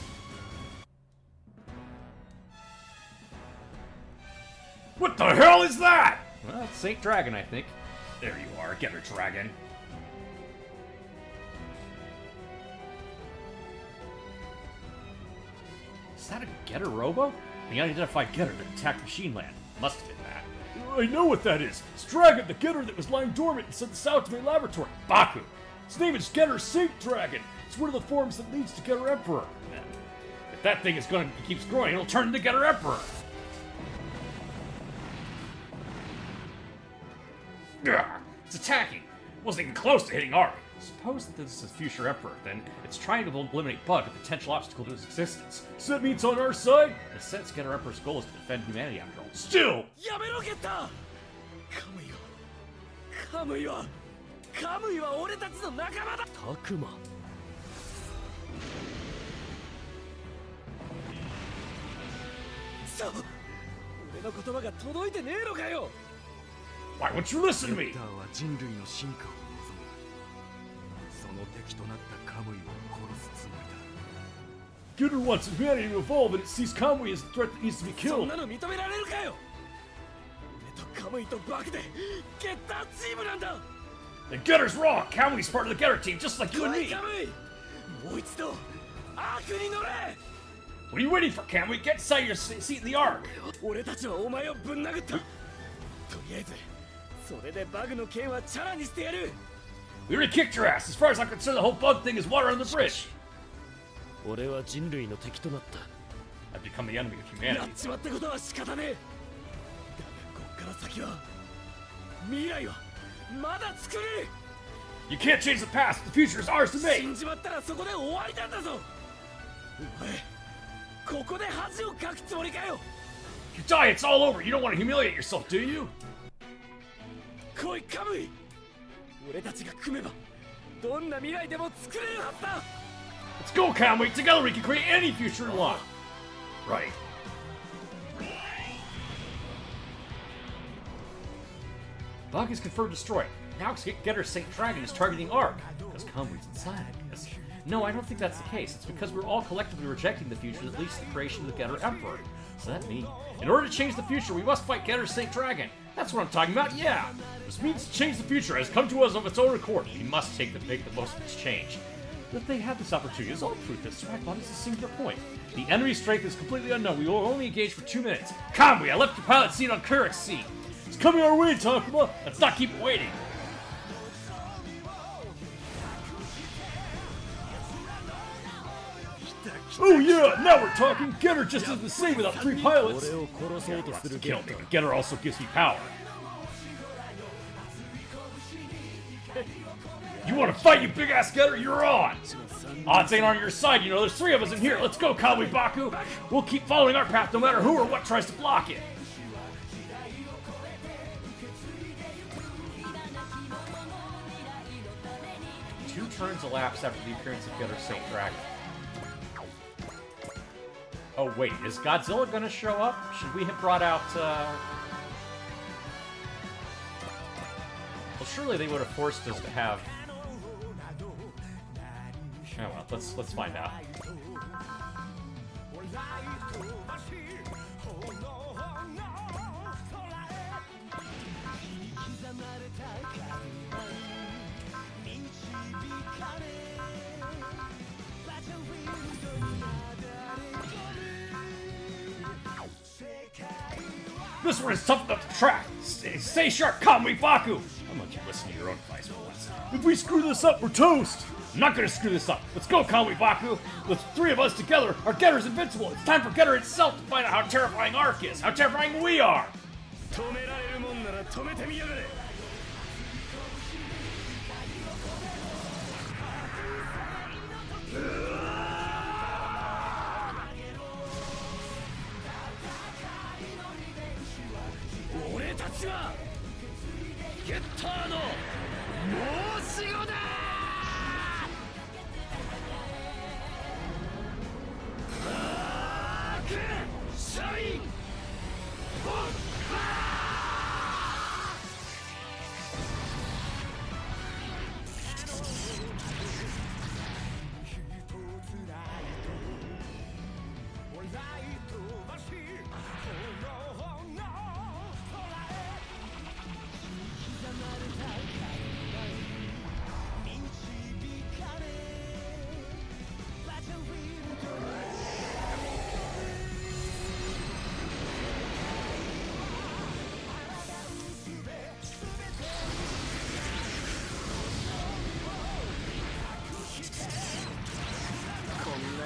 What the hell is that? Well, it's Saint Dragon, I think. There you are, Getter Dragon. Is that a Getter Robo? The unidentified Getter that attacked Machine Land. Must have been that. I know what that is. It's Dragon, the Getter that was lying dormant and sent this out to my laboratory. Baku. Its name is Getter Saint Dragon. It's one of the forms that leads to Getter Emperor. If that thing is keeps growing, it'll turn into Getter Emperor. It's attacking. Wasn't even close to hitting Ark. Suppose that this is future Emperor, then it's trying to eliminate Bug, a potential obstacle to his existence. So that means on our side? In a sense, Getter Emperor's goal is to defend humanity after all. Still! やめろゲッター。カムイは俺たちの仲間だ。タクマ。そう。俺の言葉が届いてねえのかよ。Why won't you listen to me? ゲッターは人類の進化を望む。その敵となったカムイを殺すつもりだ。Getter wants humanity to evolve and it sees Kamui as the threat that needs to be そん killed. なの認められるかよ。俺とカムイとバクでゲッターチームなんだ。 And Getter's wrong! Kamui's part of the Getter team, just like you and 来い me! カムイ。もう一度アークに乗れ。 What are you waiting for, Kamui? Get inside your seat in the Ark! 俺たちはお前をぶん殴った。とりあえずそれでバグの剣はチャラにしてやる。 We already kicked your ass! As far as I'm concerned, the whole Bug thing is water on the bridge! 俺は人類の敵となった。 I've become the enemy of やっ humanity. ちまったことは仕方ねえ。だがこっから先は未来はまだ作れる。 You can't change the past! The future is ours to 死 make! んじまったらそこで終わりなんだぞ。お前ここで恥をかくつもりかよ。 If you die, it's all over! You don't want to humiliate yourself, do you? 来いカムイ。俺たちが組めばどんな未来でも作れるはずだ。 Let's go, Kamui! Together we can create any future in life! Right. Bug is confirmed destroyed. Now Getter Saint Dragon is targeting Ark. Because Kamui's inside, I guess. No, I don't think that's the case. It's because we're all collectively rejecting the future that leads to the creation of the Getter Emperor. Does that mean? In order to change the future, we must fight Getter Saint Dragon. That's what I'm talking about, yeah! This means to change the future has come to us of its own accord. We must make the most of this change. That they have this opportunity is all proof that Stragglon is a singular point. The enemy's strength is completely unknown. We will only engage for 2 minutes. Kamui, I left your pilot seat on Kurik's seat. It's coming our way, Takuma. Let's not keep waiting. Oh yeah, now we're talking. Getter just isn't the same without 3 pilots. 俺を殺そうとするゲ Kill ッ me, ター。 but Getter also gives me power. You want to fight, you big ass Getter? You're on. Odds ain't on your side, you know. There's 3 of us in here. Let's go, Kamui Baku. We'll keep following our path no matter who or what tries to block it. Two turns elapse after the appearance of Getter Saint Dragon. Oh wait, is Godzilla gonna show up? Should we have brought out, Well, surely they would have forced us to have... Oh well, let's find out. This one is tough enough to track. Stay sharp, Kamui Baku. How much you listen to your own advice for once? If we screw this up, we're toast. I'm not gonna screw this up. Let's go, Kamui Baku. With 3 of us together, our Getter's invincible. It's time for Getter itself to find out how terrifying Ark is, how terrifying we are. 止められるもんなら止めてみやがれ。俺たちはゲッターの申し子だ。アークシャインボンバー。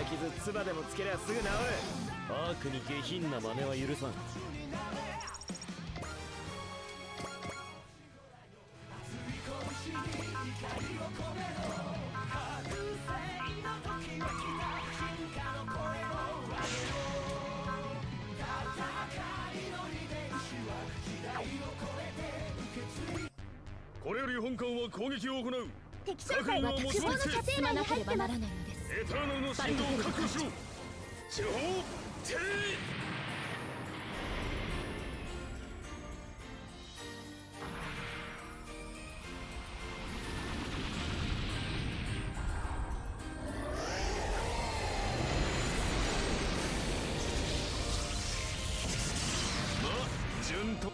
傷唾でもつけりゃすぐ治る。アークに下品な真似は許さん。本艦は攻撃を行う。敵将隊は希望の射程内に入ってます。エターナルの進路を確保しろ。地方停。順と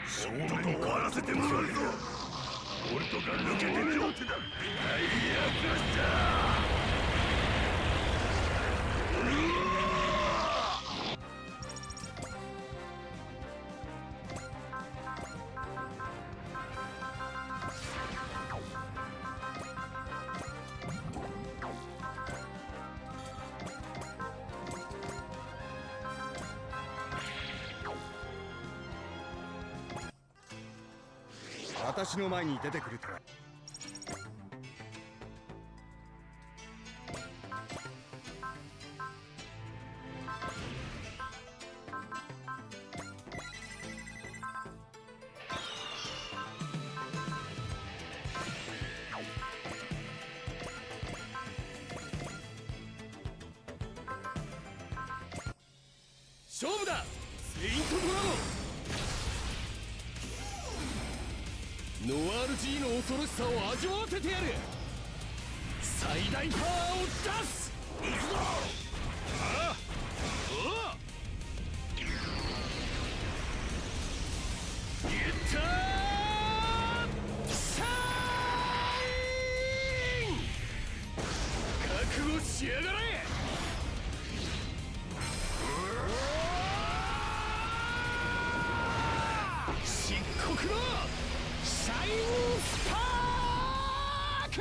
勝負と終わらせてもらうぞ。俺とか抜けてみろってだ。最悪だ。私の前に出てくるとは。勝負だ。セイントドラゴン。ノワール G の恐ろしさを味わわせてやる。最大パワーを出す。行くぞ。ああ、おお。いったー。シャイン。覚悟しやがれ。漆黒のシャインスパーク。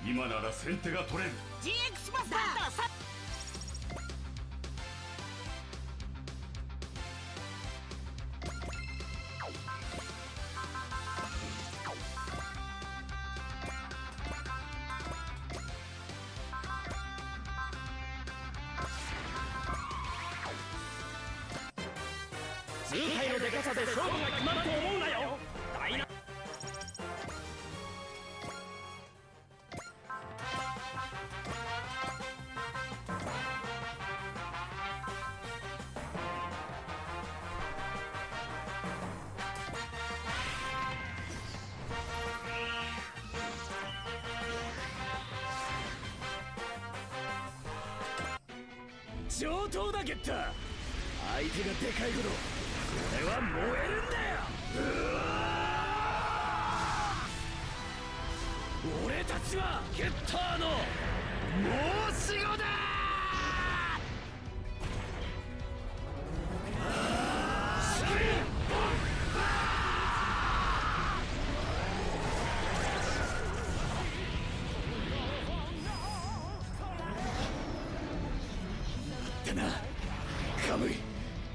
今なら先手が取れる。 GX マスター。図体のでかさで勝負が決まると思うなよ。ダイナ上等だゲッター。相手がでかいほど俺は燃えるんだよ。俺たちはゲッターの申し子だ。だな、カムイ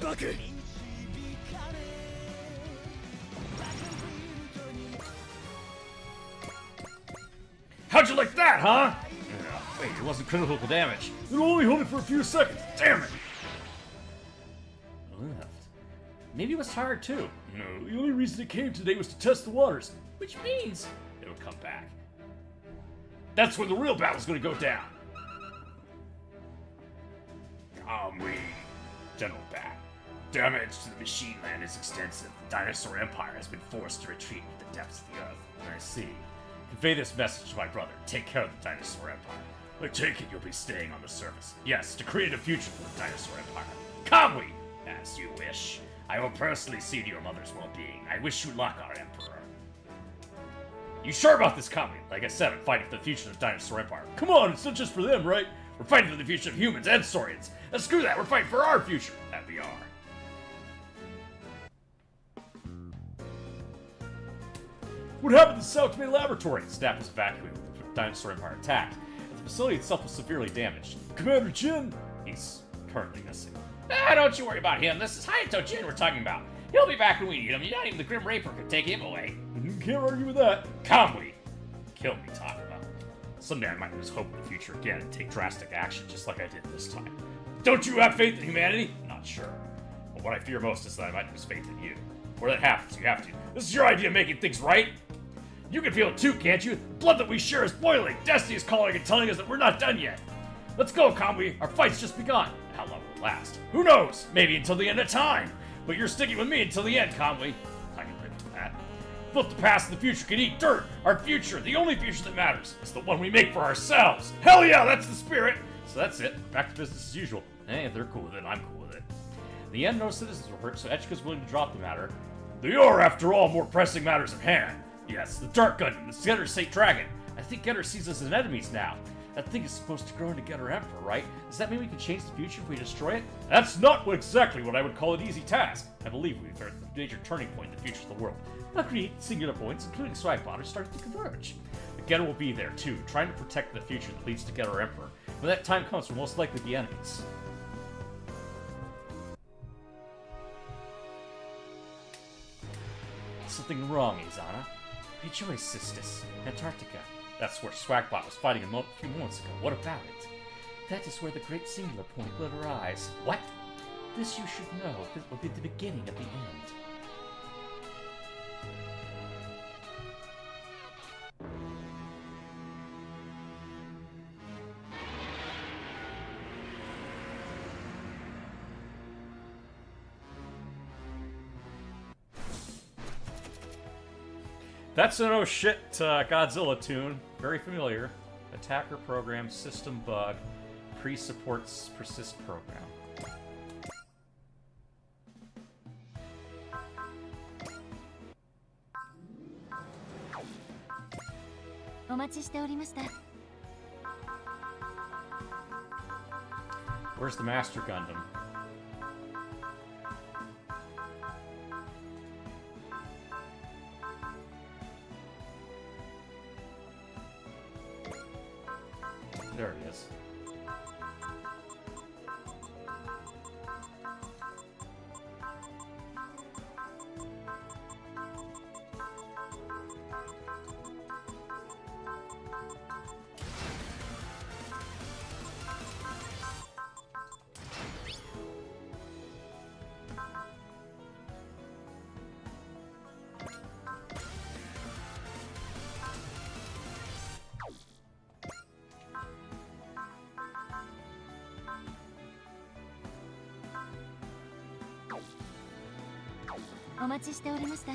バク。How'd you like that, huh? Wait, it wasn't critical damage. It only held it for a few seconds. Damn it! Left. Maybe it was tired too. You know, the only reason it came today was to test the waters, which means it'll come back. That's where the real battle's gonna go down. Calmly, General Bat. Damage to the machine land is extensive. The dinosaur empire has been forced to retreat into the depths of the earth. I see. Convey this message to my brother. Take care of the dinosaur empire. I take it you'll be staying on the surface. Yes, to create a future for the dinosaur empire. Calmly, as you wish. I will personally see to your mother's well-being. I wish you luck, our emperor. You sure about this, Calmly? Like I said, I'm fighting for the future of the dinosaur empire. Come on, it's not just for them, right? We're fighting for the future of humans and saurians. And screw that, we're fighting for our future. That we are. What happened to the South Main Laboratory? Staff was evacuated when the Dinosaur Empire attacked, and the facility itself was severely damaged. Commander Jin? He's currently missing. Don't you worry about him. This is Hayato Jin we're talking about. He'll be back when we need him. Not even the Grim Reaper could take him away. Can't argue with that. Calmly. Kill me, talk about it. Someday I might lose hope in the future again and take drastic action just like I did this time. Don't you have faith in humanity? Not sure. But what I fear most is that I might lose faith in you. Where that happens, you have to. This is your idea of making things right? You can feel it too, can't you? The blood that we share is boiling. Destiny is calling and telling us that we're not done yet. Let's go, Conway. Our fight's just begun. How long will it last? Who knows? Maybe until the end of time. But you're sticking with me until the end, Conway. I can live with that. Both the past and the future can eat dirt. Our future, the only future that matters, is the one we make for ourselves. Hell yeah, that's the spirit. So that's it. Back to business as usual. Hey, if they're cool with it, I'm cool with it. In the end, no citizens were hurt, so Echika's willing to drop the matter. They are, after all, more pressing matters at hand. Yes, the Dark Gundam, the Getter State Dragon. I think Getter sees us as enemies now. That thing is supposed to grow into Getter Emperor, right? Does that mean we can change the future if we destroy it? That's not exactly what I would call an easy task. I believe we've hit a major turning point in the future of the world. Agreed, singular points, including Swagbot, are starting to converge. The Getter will be there, too, trying to protect the future that leads to Getter Emperor. When that time comes, we'll most likely be enemies. Something wrong, Izana. Rejoice, sisters. Antarctica. That's where Swagbot was fighting a few moments ago. What about it? That is where the great singular point will arise. What? This you should know. This will be the beginning of the end. That's an oh shit Godzilla tune. Very familiar. Attacker program, system bug, pre-supports persist program. お待ちしておりました。 Where's the Master Gundam? There it is.お待ちしておりました。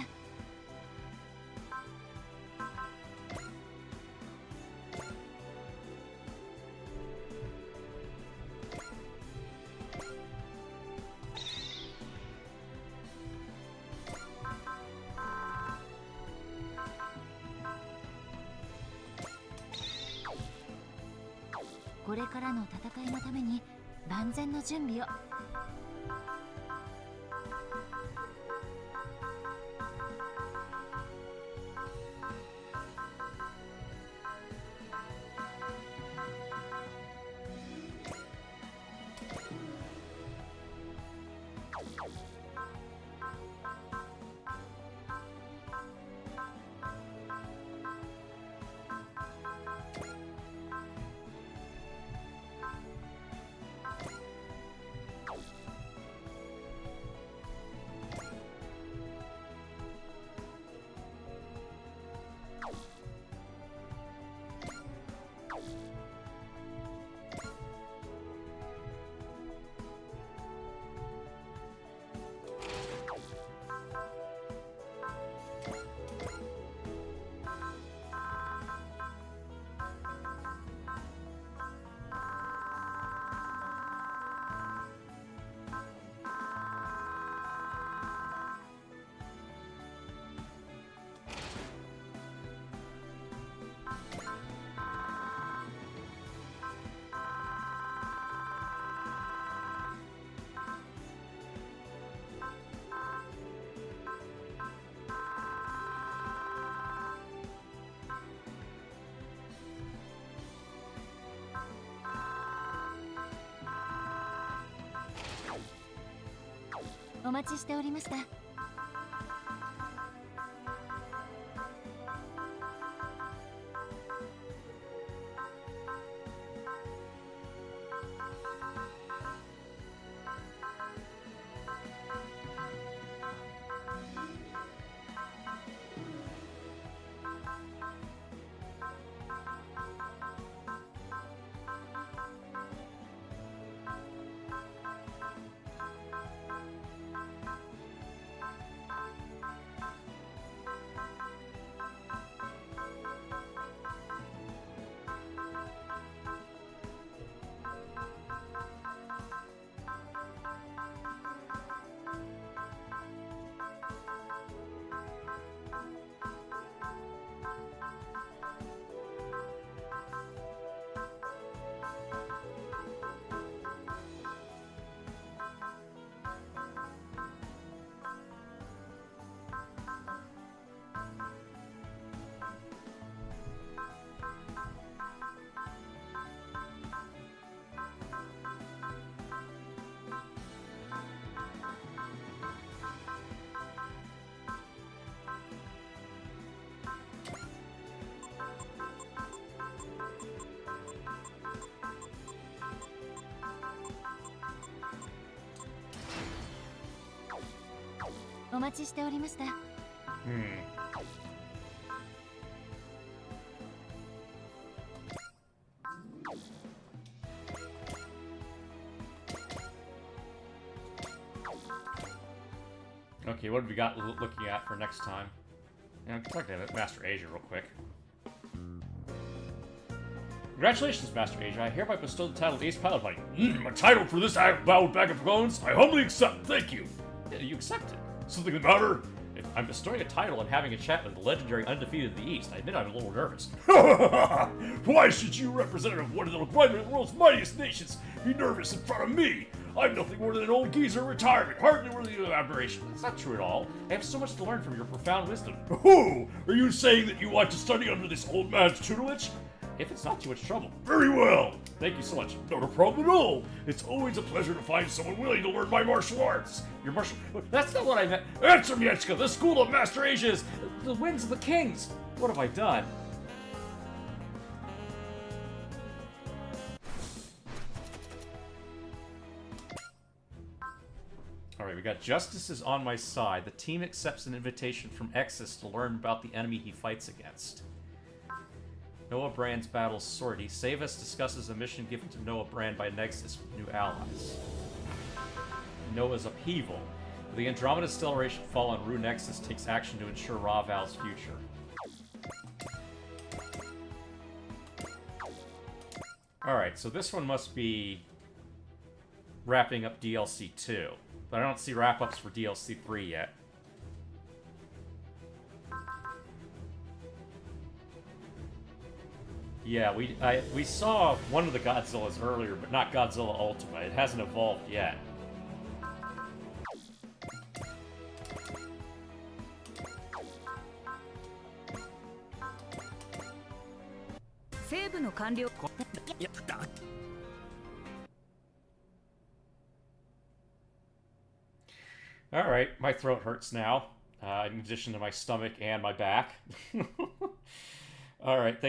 これからの戦いのために万全の準備を。お待ちしておりました。お待ちしておりました。Okay, what have we got looking at for next time? Yeah, I'm talking to Master Asia real quick. Congratulations, Master Asia. I hereby bestow the title of Ace Pilot Buddy. A title for this bowed bag of bones? I humbly accept, thank you. Yeah, you accept it. Something the matter? If I'm bestowing a title and having a chat with the legendary undefeated in the East, I admit I'm a little nervous. Why should you, representative of one of the world's mightiest nations, be nervous in front of me? I'm nothing more than an old geezer in retirement, hardly worthy of admiration. That's not true at all. I have so much to learn from your profound wisdom. Who? Are you saying that you want to study under this old man's tutelage? If it's not too much trouble. Very well. Thank you so much. Not a problem at all. It's always a pleasure to find someone willing to learn my martial arts. Your martial... That's not what I meant. Answer, Mietchka. The school of Master Asia is... The winds of the kings. What have I done? Alright, we got Justice is on my side. The team accepts an invitation from Exus to learn about the enemy he fights against. Noah Brand's battles sortie. Savus discusses a mission given to Noah Brand by Nexus with new allies. Noah's upheaval. With the Andromeda Stellation fallen, Rue Nexus takes action to ensure Raval's future. Alright, so this one must be wrapping up DLC 2. But I don't see wrap-ups for DLC 3 yet. Yeah, we saw one of the Godzillas earlier, but not Godzilla Ultima. It hasn't evolved yet. Alright, my throat hurts now, in addition to my stomach and my back. Alright, thanks.